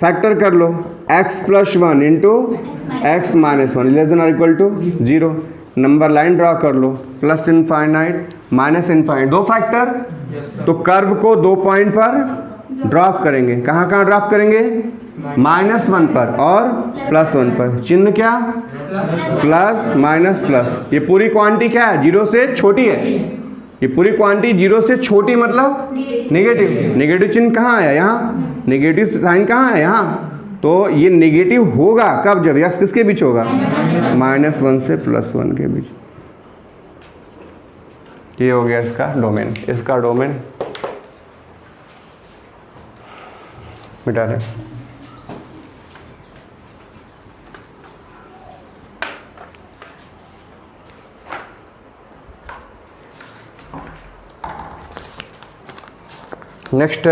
फैक्टर कर लो। x + 1 × x - 1 ≤ 0। Number line draw कर लो। +∞ -∞ दो फैक्टर। तो कर्व को 2 पॉइंट पर ड्रॉप करेंगे। कहाँ कहाँ ड्रॉप करेंगे? -1 पर और +1 पर। चिन्ह क्या? Plus minus plus. ये पूरी क्वांटिटी क्या है? 0 से छोटी है। ये पूरी क्वांटिटी 0 से छोटी मतलब नेगेटिव। नेगेटिव चिन्ह कहाँ है? यहाँ। नेगेटिव साइन कहाँ है? यहाँ। तो ये नेगेटिव होगा कब? जब x किसके बीच होगा? -1 से +1 के बीच। ये हो गया इसका डोमेन। इसका डोमेन मिटा दें। Next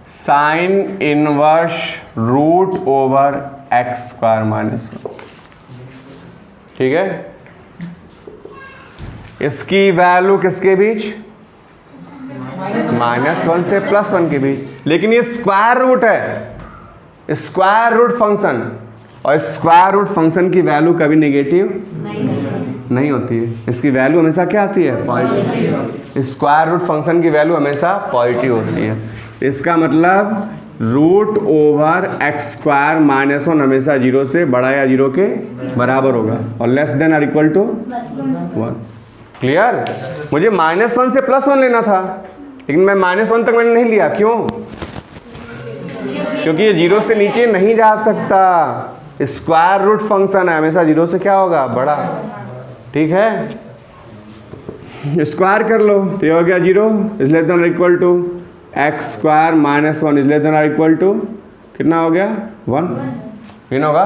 sine inverse root over x square minus 1। ठीक है, इसकी वैल्यू किसके बीच? -1 से +1 के बीच। लेकिन ये स्क्वायर रूट है, स्क्वायर रूट फंक्शन, और स्क्वायर रूट फंक्शन की वैल्यू कभी नेगेटिव नहीं होती है। इसकी वैल्यू हमेशा क्या आती है? पॉजिटिव। स्क्वायर रूट फंक्शन की वैल्यू हमेशा पॉजिटिव होती है। इसका मतलब रूट ओवर एक्स स्क्वायर -1 हमेशा 0 से बड़ा या 0 के बराबर होगा और लेस देन और इक्वल टू 1। क्लियर? मुझे -1 से +1 लेना था, लेकिन मैं -1 तक मैंने नहीं लिया। क्यों? क्योंकि ये 0 से नीचे नहीं जा सकता। स्क्वायर रूट फंक्शन है, हमेशा 0 से क्या होगा? बड़ा। ठीक है, स्क्वायर कर लो तो ये हो गया 0 इज लेस देन और equal to x square -1 is less than और इक्वल टू कितना हो गया? 1। कितना होगा?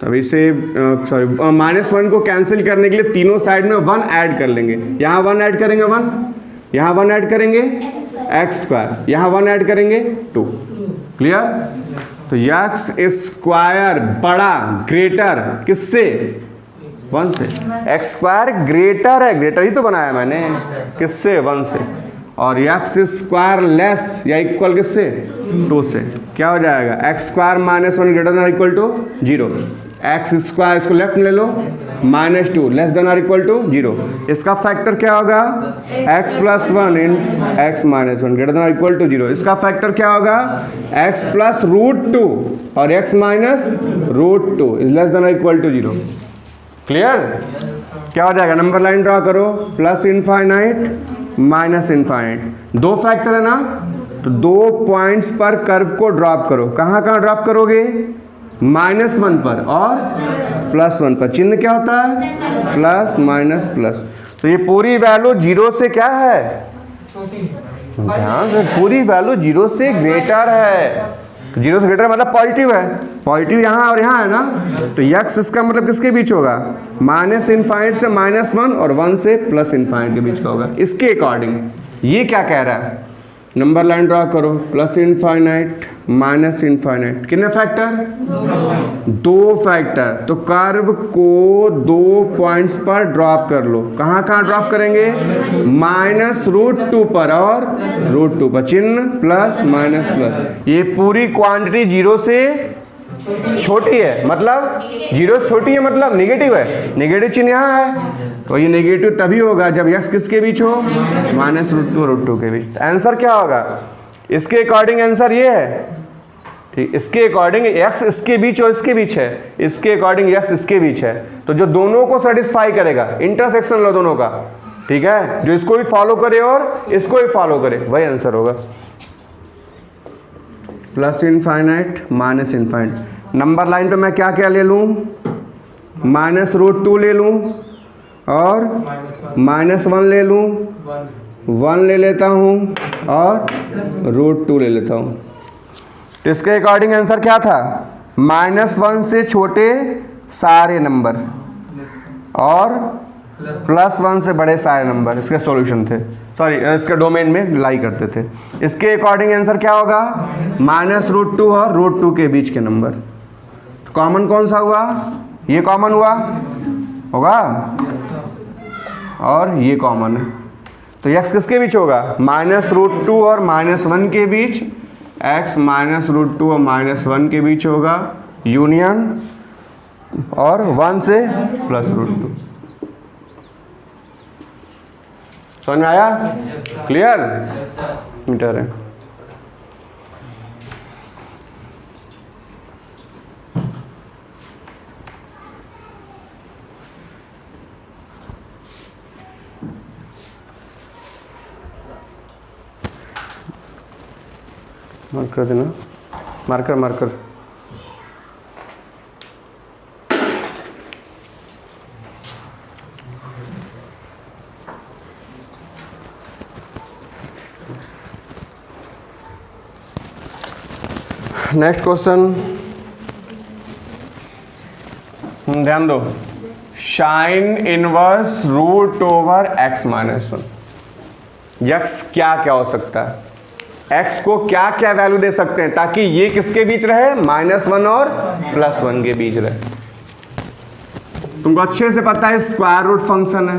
तब इसे सॉरी -1 को कैंसिल करने के लिए तीनों साइड में 1 ऐड कर लेंगे। यहाँ 1 ऐड करेंगे 1, यहाँ 1 ऐड करेंगे एक्स स्क्वायर, यहाँ 1 ऐड करेंगे 2। क्लियर? तो एक्स स्क्वायर बड़ा ग्रेटर किससे? 1 से। एक्स स्क्वायर ग्रेटर है, ग्रेटर ही तो बनाया मैंने, किससे? 1 से। और एक्स स्क्वायर लेस या इक्वल किससे? 2 से। क्या हो जाएगा? एक्स स्क्वायर -1 ग्रेटर देन और इक्वल टू 0। एक्स स्क्वायर, इसको लेफ्ट में ले लो, -2 लेस देन और इक्वल टू 0। इसका फैक्टर क्या होगा? x + 1 इन x - 1 ग्रेटर देन और इक्वल टू 0। इसका फैक्टर क्या होगा? x + √2 और x - √2 इज लेस देन और इक्वल टू 0। क्लियर? क्या हो जाएगा? नंबर लाइन ड्रॉ करो, +∞ -∞। 2 फैक्टर है ना, तो 2 पॉइंट्स पर कर्व को ड्रॉप करो। कहाँ कहाँ ड्रॉप करोगे? -1 पर और +1 पर। चिन्ह क्या होता है? Plus minus plus. तो ये पूरी वैल्यू 0 से क्या है? ध्यान से, पूरी वैल्यू 0 से ग्रेटर है। 0 से ग्रेटर मतलब पॉजिटिव है। पॉजिटिव यहाँ और यहाँ है ना, तो x इसका मतलब किसके बीच होगा? -∞ से -1 और 1 से +∞ के बीच का होगा। इसके अकॉर्डिंग ये क्या कह रहा है? नंबर लाइन ड्रॉ करो, +∞ -∞। कितने फैक्टर? 2 फैक्टर। तो कर्व को 2 पॉइंट्स पर ड्रॉप कर लो। कहाँ कहाँ ड्रॉप करेंगे? -√2 पर और √2 पर। चिन्ह प्लस माइनस प्लस। ये पूरी क्वांटिटी 0 से छोटी है, मतलब 0 से छोटी है मतलब नेगेटिव है। नेगेटिव चिन्ह यहाँ है, तो ये नेगेटिव तभी होगा जब x किसके बीच हो? -√2 और √2 के बीच। आंसर क्या होगा? इसके अकॉर्डिंग आंसर ये है। ठीक, इसके अकॉर्डिंग x इसके बीच और इसके बीच है, इसके अकॉर्डिंग x इसके बीच है। तो जो दोनों को सेटिस्फाई करेगा, इंटरसेक्शन लो दोनों का। ठीक है, जो इसको भी फॉलो करे और इसको भी फॉलो करे, वही आंसर होगा। +∞ -∞। नंबर लाइन पे मैं क्या क्या ले लूँ? -√2 ले लूँ और -1 ले लूँ, 1 ले लेता हूँ और √2 ले लेता हूँ। तो इसके अकॉर्डिंग आंसर क्या था? -1 से छोटे सारे नंबर और +1 से बड़े सारे नंबर इसके सॉल्यूशन थे, सॉरी इसके डोमेन में लाई करते थे। इसके अकॉर्डिंग आंसर क्या होगा? -√2 और √2 के बीच के नंबर। तो कॉमन कौन सा हुआ? ये कॉमन हुआ होगा और ये कॉमन है। तो x किसके बीच होगा? -√2 और -1 के बीच। x -√2 और -1 के बीच होगा यूनियन, और 1 से +√2। समझ में आया? क्लियर? मीटर है। मार्क कर देना, मार्कर मार्कर। नेक्स्ट क्वेश्चन, ध्यान दो। Sine inverse root over x minus 1। यक्स क्या क्या हो सकता है, x को क्या क्या वैल्यू दे सकते हैं ताकि ये किसके बीच रहे, -1 और +1 के बीच रहे। तुमको अच्छे से पता है स्क्वायर रूट फंक्शन है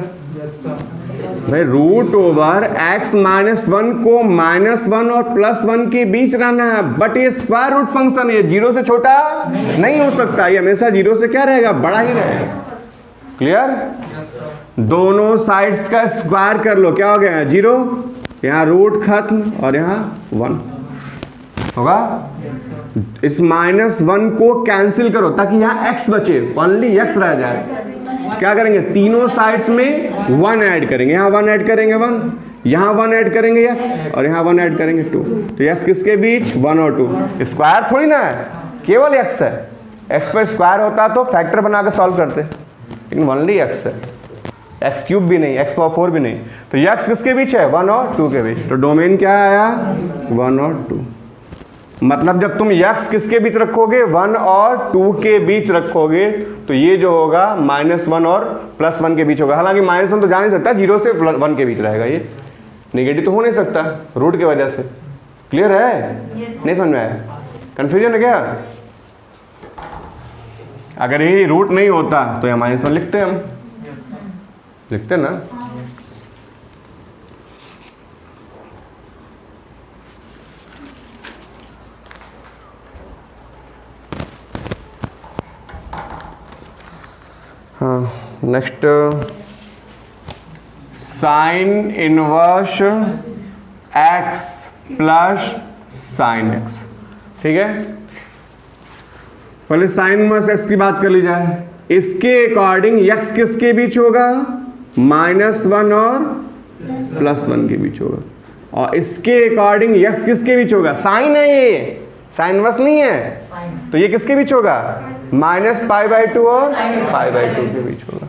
भाई, रूट ओवर x माइनस 1 को -1 और +1 के बीच रहना है, बट ये स्क्वायर रूट फंक्शन है, 0 से छोटा नहीं हो सकता, ये हमेशा 0 से क्या रहेगा, बड़ा ही रहेगा। क्लियर? दोनों साइड्स का स्क्वायर कर लो, क्या हो गया 0, यहाँ रूट खत्म और यहाँ 1 होगा। इस -1 को कैंसिल करो ताकि यहाँ x बचे, ओनली x रह जाए। क्या करेंगे, तीनों साइड्स में 1 ऐड करेंगे, यहाँ 1 ऐड करेंगे 1, यहाँ 1 ऐड करेंगे x और यहाँ 1 ऐड करेंगे 2। तो x किसके बीच, 1 और 2। स्क्वायर थोड़ी ना है, केवल x है। x पर स्क्वायर होता तो फैक्टर बना के सॉल्व करते, लेकिन ओनली x है, x क्यूब भी नहीं, x पावर 4 भी नहीं। तो x किसके बीच है, 1 और 2 के बीच। तो डोमेन क्या आया, 1 और 2। मतलब जब तुम x किसके बीच रखोगे, 1 और 2 के बीच रखोगे, तो ये जो होगा -1 और +1 के बीच होगा। हालांकि -1 तो जा नहीं सकता, 0 से 1 के बीच रहेगा, ये नेगेटिव तो हो नहीं सकता रूट की वजह से। क्लियर है? नहीं समझ में आया, कंफ्यूजन है क्या? अगर ये रूट नहीं होता तो यहाँ -1 लिखते हम, लिखते ना। हाँ, next sine inverse x plus sign x। ठीक है, पहले साइन इनवर्स x की बात कर ली जाए। इसके अकॉर्डिंग x किसके बीच होगा, -1 और +1 के बीच होगा। और इसके अकॉर्डिंग x किसके बीच होगा, साइन है ये, साइन इनवर्स नहीं है, तो ये किसके बीच होगा, -π/2 और π/2 के बीच होगा।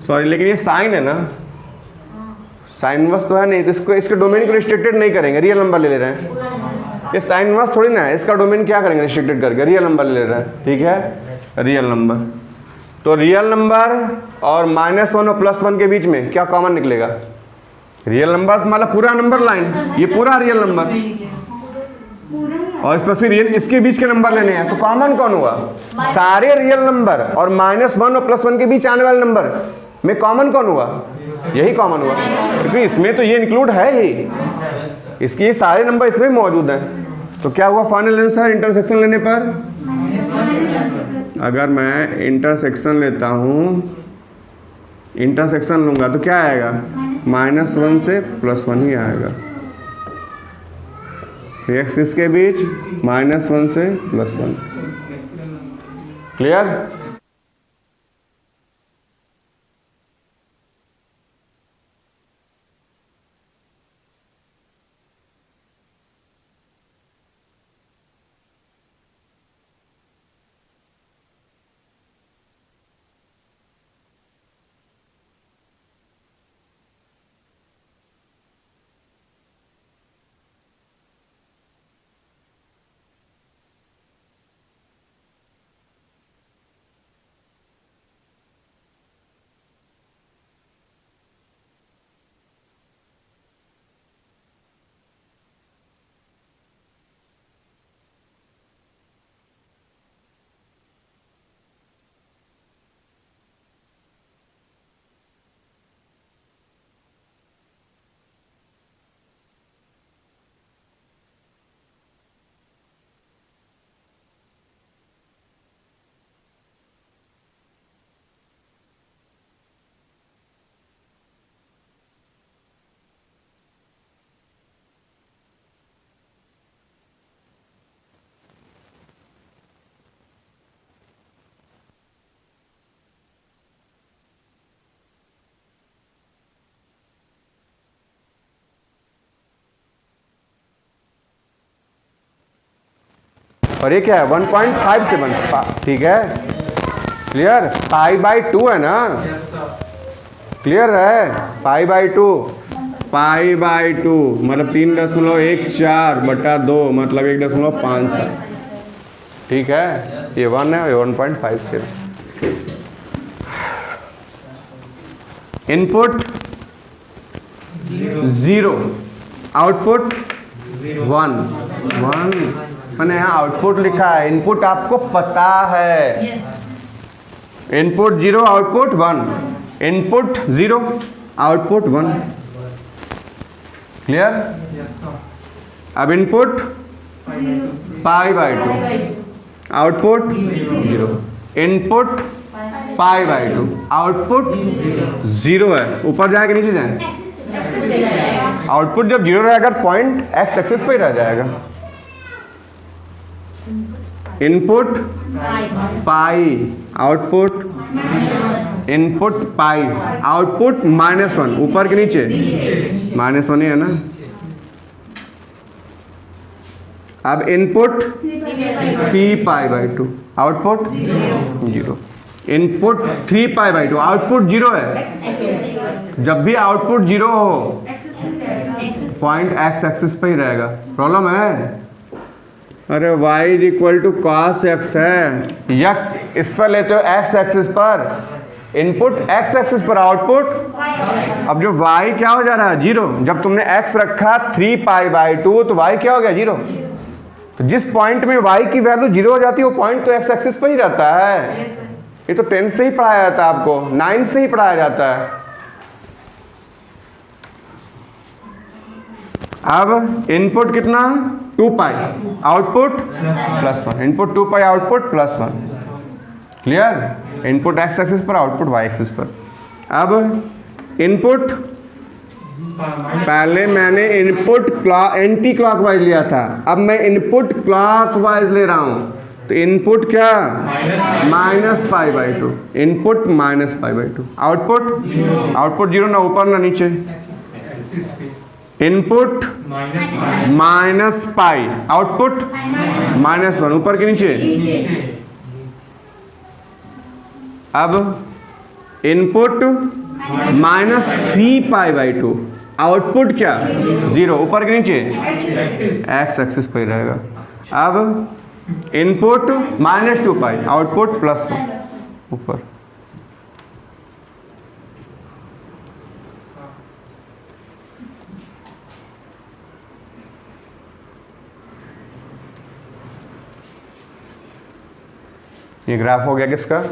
सॉरी, लेकिन ये साइन है ना, साइन इनवर्स तो है नहीं, तो इसको, इसके डोमेन को रिस्ट्रिक्टेड नहीं करेंगे, रियल नंबर ले रहे हैं। ये साइन इनवर्स थोड़ी ना है, इसका डोमेन क्या करेंगे, रिस्ट्रिक्टेड करके रियल नंबर ले रहे हैं। ठीक है, रियल नंबर। तो रियल नंबर और -1 और +1 के बीच में क्या कॉमन निकलेगा, रियल नंबर, मतलब पूरा नंबर लाइन, ये पूरा रियल नंबर, और इस पर फिर इसके बीच के नंबर लेने हैं। तो कॉमन कौन हुआ, सारे रियल नंबर और -1 और +1 के बीच आने वाले नंबर में कॉमन कौन हुआ, यही कॉमन हुआ, क्योंकि इसमें तो ये इंक्लूड है ही, इसके ये सारे नंबर इसमें मौजूद हैं। तो क्या हुआ फाइनल आंसर इंटरसेक्शन लेने पर, अगर मैं इंटरसेक्शन लेता हूँ, इंटरसेक्शन लूंगा तो क्या आएगा, -1 से +1 ही आएगा। x किसके बीच, -1 से +1। क्लियर? और ये क्या है 1.57। ठीक है, क्लियर, π/2 है ना, क्लियर है, π/2, π/2 मतलब 3.14/2 मतलब 1.57। ठीक है, ये 1 है, ये 1.57। इनपुट 0, आउटपुट 1 मैंने यहाँ आउटपुट लिखा है, इनपुट आपको पता है। Input 0 output 1, input 0 output 1। Clear? अब इनपुट π/2, आउटपुट 0, इनपुट π/2, आउटपुट 0 है। ऊपर जाए कि नीचे जाए? आउटपुट जब 0 रहेगा पॉइंट एक्स एक्सिस पे ही रह जाएगा। इनपुट पाई, आउटपुट इनपुट पाई, आउटपुट -1। ऊपर के नीचे -1 ही है ना। अब इनपुट 3π/2, आउटपुट 0, इनपुट 3π/2, आउटपुट 0 है। जब भी आउटपुट 0 हो पॉइंट एक्स एक्सिस पे ही रहेगा। प्रॉब्लम है? अरे y = cos x है, यक्स इस पर लेते हो एक्स एक्सिस पर, इनपुट एक्स एक्सिस पर, आउटपुट। अब जो y क्या हो जा रहा है? 0। जब तुमने x रखा 3π/2 तो y क्या हो गया? 0। तो जिस पॉइंट में y की वैल्यू 0 हो जाती है वो पॉइंट तो एक्स एक्सिस पर ही रहता है। ये तो 10 से ही पढ़ाया जाता है, आपको 9 से ही पढ़ाया जाता है। अब इनपुट कितना? 2π, output +1, input 2π, output +1। Clear? Input X axis पर, आउटपुट वाई एक्सिस पर। अब इनपुट, पहले मैंने इनपुट एंटी क्लॉकवाइज लिया था, अब मैं इनपुट क्लॉकवाइज ले रहा हूं। तो इनपुट क्या? -π/2, इनपुट -π/2, आउटपुट 0 ना ऊपर ना नीचे। इनपुट -π, आउटपुट -1, ऊपर के नीचे। अब इनपुट -3π/2, आउटपुट क्या? 0, ऊपर के नीचे एक्स एक्सिस पे रहेगा। अब इनपुट -2π, आउटपुट +1, ऊपर। ये ग्राफ हो गया किसका?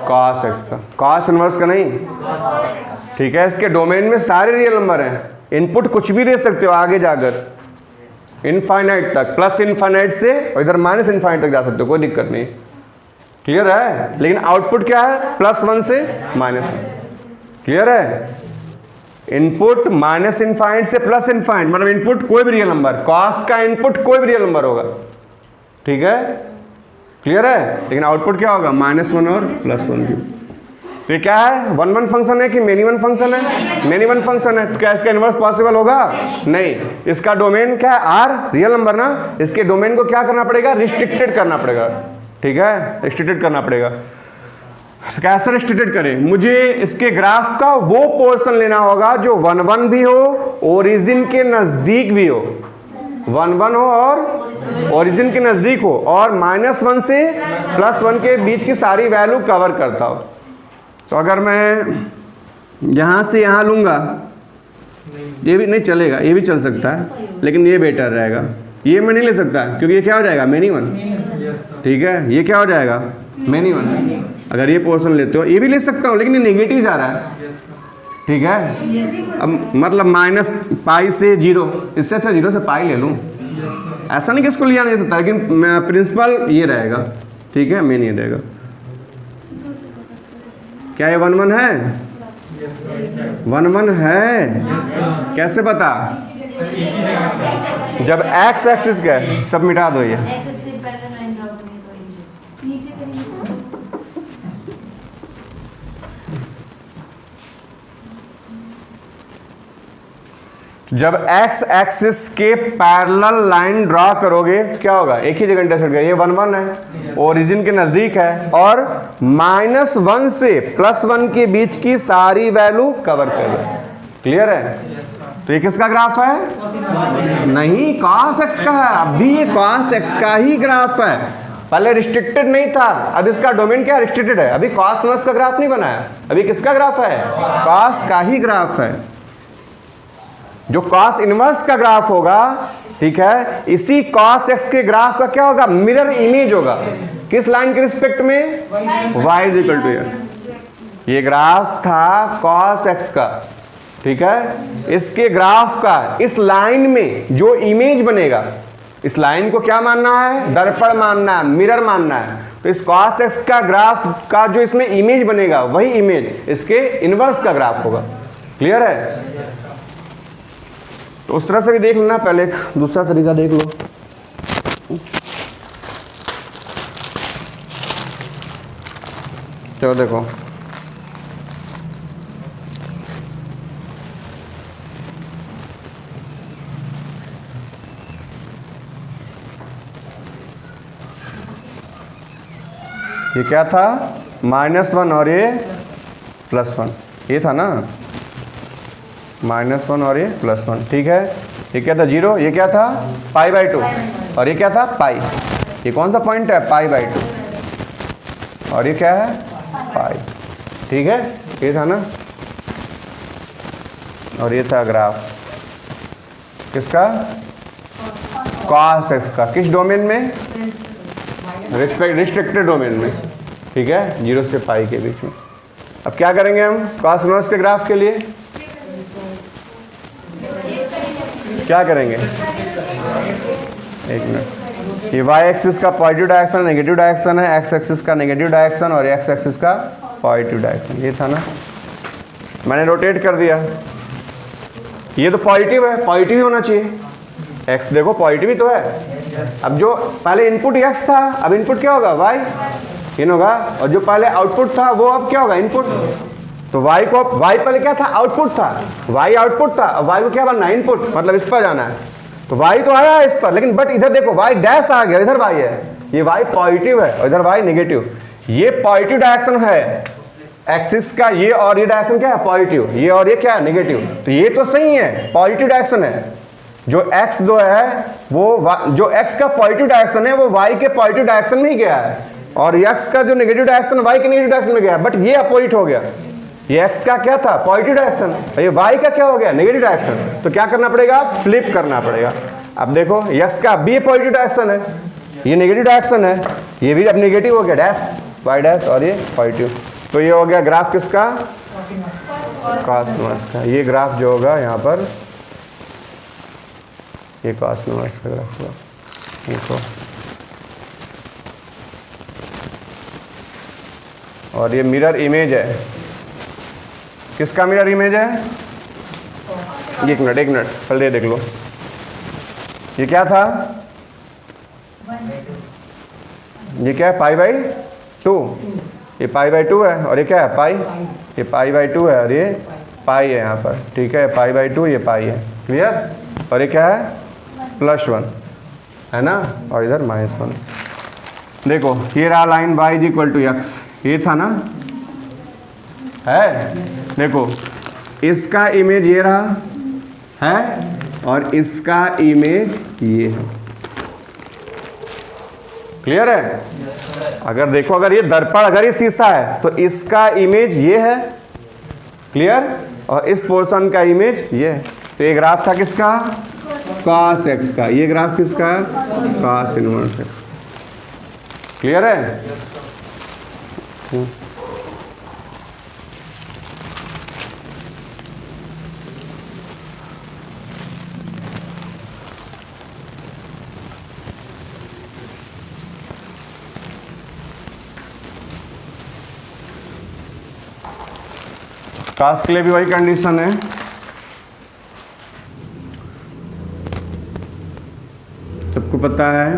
cos x का, cos इनवर्स का नहीं। ठीक है, इसके डोमेन में सारे रियल नंबर हैं। इनपुट कुछ भी दे सकते हो आगे जाकर, इनफाइनाइट तक, प्लस इनफाइनाइट से और इधर -इनफाइनाइट तक जा सकते हो, कोई दिक्कत नहीं। क्लियर है? लेकिन आउटपुट क्या है? +1 से -1। क्लियर है? इनपुट -इनफाइनाइट से +इनफाइनाइट, मतलब इनपुट कोई भी रियल नंबर, cos का इनपुट कोई भी रियल नंबर होगा। ठीक है? क्लियर है? लेकिन आउटपुट क्या होगा? -1 और +1 की। तो ये क्या है? 1-1 फंक्शन है कि मेनी वन फंक्शन है? मेनी वन फंक्शन है। तो क्या इसका इनवर्स पॉसिबल होगा? नहीं। इसका डोमेन क्या है? R, रियल नंबर ना। इसके डोमेन को क्या करना पड़ेगा? रिस्ट्रिक्टेड करना पड़ेगा। ठीक है, रिस्ट्रिक्टेड करना पड़ेगा। तो कैसे रिस्ट्रिक्टेड करें? मुझे इसके ग्राफ का वो पोर्शन लेना होगा जो 1-1 भी हो, ओरिजिन के नजदीक भी हो। 1-1 हो और ओरिजिन के नजदीक हो, और -1 से +1 के बीच की सारी वैल्यू कवर करता हो। तो अगर मैं यहाँ से यहाँ लूँगा, ये भी नहीं चलेगा, ये भी चल सकता है, लेकिन ये बेटर रहेगा। ये मैं नहीं ले सकता क्योंकि ये क्या हो जाएगा? Many one. ठीक है, ये क्या हो जाएगा? Many one. अगर ये पोर्शन लेते हो, ये भी ले सकता हूँ, लेकिन ये नेगेटिव जा रहा है। ठीक है, अब मतलब -π से 0, इससे अच्छा 0 से π ले लूँ। ऐसा नहीं कि इसको लिया नहीं सकता, लेकिन प्रिंसिपल ये रहेगा। ठीक है, मेन ये रहेगा। क्या ये 1-1 है? 1-1 है। कैसे पता? जब एक्स एक्सिस गए, सब मिटा दो ये। जब एक्स एक्सिस के पैरेलल लाइन ड्रॉ करोगे तो क्या होगा? एक ही जगह इंटरसेक्ट करेगा। ये 1-1 है, ओरिजिन के नजदीक है, और -1 से +1 के बीच की सारी वैल्यू कवर करेगा। क्लियर है? तो ये किसका ग्राफ है? नहीं, cos x का है। अभी ये cos x का ही ग्राफ है। पहले रिस्ट्रिक्टेड नहीं था, अब इसका डोमेन क्या रिस्ट्रिक्टेड है। अभी कॉस इनवर्स का ग्राफ नहीं बना है, अभी किसका ग्राफ है, कॉस का ही ग्राफ है। जो कॉस इनवर्स का ग्राफ होगा, ठीक है, इसी कॉस एक्स के ग्राफ का क्या होगा, मिरर इमेज होगा। किस लाइन के रिस्पेक्ट में, y is equal to x। ये ग्राफ था कॉस एक्स का, ठीक है, इसके ग्राफ का इस लाइन में जो इमेज बनेगा, इस लाइन को क्या मानना है, दर्पण मानना है, मिरर मानना है। तो इस cos x का ग्राफ का जो इसमें इमेज बनेगा, वही इमेज इसके इनवर्स का ग्राफ होगा। क्लियर है। तो उस तरह से भी देख लेना, पहले एक दूसरा तरीका देख लो। चलो देखो, ये क्या था, -1 और ये +1, ये था ना, -1 और ये +1, ठीक है। ये क्या था 0, ये क्या था π/2, और ये क्या था पाई। ये कौन सा पॉइंट है, π/2, और ये क्या है पाई, ठीक है, ये था ना। और ये था ग्राफ किसका, cos x का, किस डोमेन में, रिस्ट्रिक्टेड डोमेन में, ठीक है, 0 से पाई के बीच में। अब क्या करेंगे हम cos इनवर्स के ग्राफ के लिए, क्या करेंगे, एक मिनट, ये y एक्सिस का पॉजिटिव डायरेक्शन, नेगेटिव डायरेक्शन है, x एक्सिस का नेगेटिव डायरेक्शन और x एक्सिस का पॉजिटिव डायरेक्शन, ये था ना। मैंने रोटेट कर दिया, ये तो पॉजिटिव है, पॉजिटिव ही होना चाहिए, x देखो पॉजिटिव ही तो है। अब जो पहले इनपुट x था, अब इनपुट क्या होगा, y इन होगा, और जो पहले आउटपुट था वो अब क्या होगा, इनपुट। तो y को, y पहले क्या था, आउटपुट था, y आउटपुट था, अब y को क्या बनना है, इनपुट, मतलब इस पर जाना है। तो y तो आया है इस पर, लेकिन बट इधर देखो y डैश आ गया, इधर y है, ये y पॉजिटिव है और इधर y नेगेटिव। ये पॉजिटिव डायरेक्शन है एक्सिस का, ये और ये डायरेक्शन क्या है, पॉजिटिव, ये और ये क्या है, नेगेटिव। तो ये तो सही है, पॉजिटिव डायरेक्शन है। जो x जो है वो जो x का पॉजिटिव डायरेक्शन है वो y के पॉजिटिव डायरेक्शन में ही गया है, और x का जो नेगेटिव डायरेक्शन y के नेगेटिव डायरेक्शन में गया, बट ये अपोजिट हो गया। ये x का क्या था, पॉजिटिव डायरेक्शन, और ये y का क्या हो गया, नेगेटिव डायरेक्शन। तो क्या करना पड़ेगा, फ्लिप करना पड़ेगा। अब देखो x का भी पॉजिटिव डायरेक्शन है, ये नेगेटिव डायरेक्शन है, ये भी अब नेगेटिव हो गया, डैश y डैश, और ये पॉजिटिव। तो ये हो गया ग्राफ किसका, cos इनवर्स का। ये ग्राफ जो होगा यहाँ पर, ये cos इनवर्स का ग्राफ होगा, देखो। और ये मिरर इमेज है, किसका मिरर इमेज है, एक मिनट पहले देख लो। ये क्या था, ये क्या है, π/2, ये π/2 है, और ये क्या है, पाई, ये π/2 है और ये पाई है यहाँ पर, ठीक है, π/2 ये पाई है, क्लियर। और ये क्या है, +1 है ना, और इधर -1। देखो ये रहा लाइन y = x, ये था ना, है, देखो इसका इमेज ये रहा है और इसका इमेज ये है, क्लियर है। अगर देखो, अगर ये दर्पण, अगर ये शीशा है तो इसका इमेज ये है, क्लियर, और इस पोर्शन का इमेज ये है। तो ये ग्राफ था किसका, cos x का, ये ग्राफ किसका, cos इनवर्स x, क्लियर है। cos के लिए भी वही कंडीशन है, सबको पता है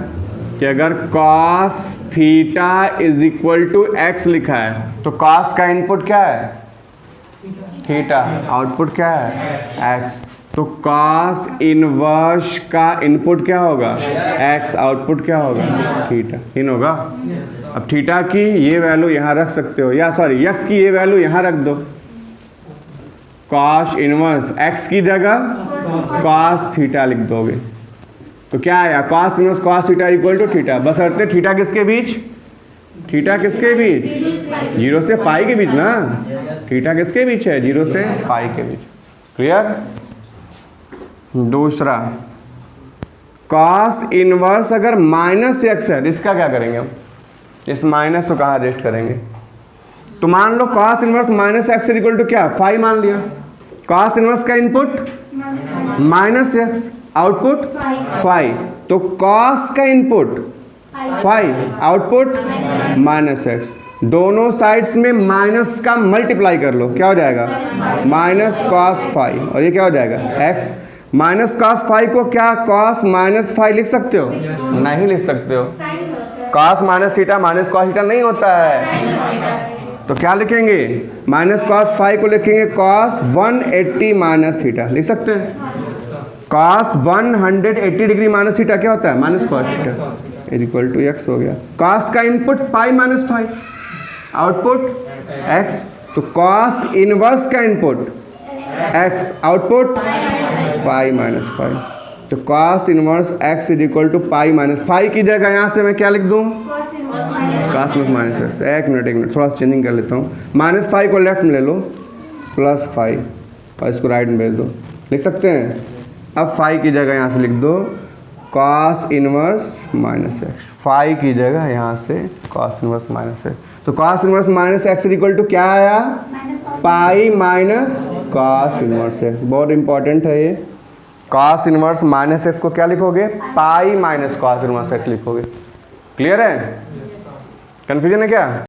कि अगर cos थीटा = x लिखा है तो cos का इनपुट क्या है, थीटा, आउटपुट क्या है, x। तो cos इनवर्स का इनपुट क्या होगा, x, आउटपुट क्या होगा, थीटा, इन होगा। अब थीटा की ये वैल्यू यहाँ रख सकते हो, या सॉरी x की ये वैल्यू यहाँ रख दो, cos इनवर्स x की जगह cos थीटा लिख दोगे, तो क्या आया cos inverse cos theta equal to theta, बशर्ते थीटा किसके बीच, थीटा किसके बीच, 0 से पाई के बीच ना, थीटा किसके बीच है, 0 से पाई के बीच। क्लियर। दूसरा cos इनवर्स अगर माइनस एक्स है, इसका क्या करेंगे हम, इस माइनस को कहाँ रेस्ट करेंगे। तो मान लो cos inverse minus x equal to क्या, फाइव मान लिया। cos इनवर्स का input minus x, output five, तो cos का input five, output minus x, दोनों साइड्स में माइनस का मल्टीप्लाई कर लो, क्या हो जाएगा माइनस cos फाइव, और ये क्या हो जाएगा x। माइनस cos फाइव को क्या cos माइनस फाइव लिख सकते हो, नहीं लिख सकते हो, cos minus theta minus cos theta नहीं होता है, तो क्या लिखेंगे माइनस cos फाइव को लिखेंगे cos 180 माइनस थीटा, लिख सकते हैं। cos 180 डिग्री माइनस थीटा क्या होता है, minus cos theta equal to x हो गया। cos का input pi minus five, output x, तो cos इनवर्स का input x, output pi minus five, तो cos inverse x is equal to pi minus five की जगह यहाँ से मैं क्या लिख दूँ, cos माइनस एक्स। एक मिनट थोड़ा सा चेंजिंग कर लेता हूँ, माइनस फाइव को लेफ्ट में ले लो, प्लस फाइव, और इसको राइट में भेज दो, लिख सकते हैं। अब फाइव की जगह यहाँ से लिख दो cos inverse minus x, five की जगह यहाँ से cos इनवर्स माइनस एक्स, तो cos inverse minus x equal to क्या आया, pi minus cos inverse x. बहुत इंपॉर्टेंट है ये, cos इनवर्स माइनस एक्स को क्या लिखोगे, pi minus cos inverse x लिखोगे। क्लियर है, कन्फ्यूजन है क्या।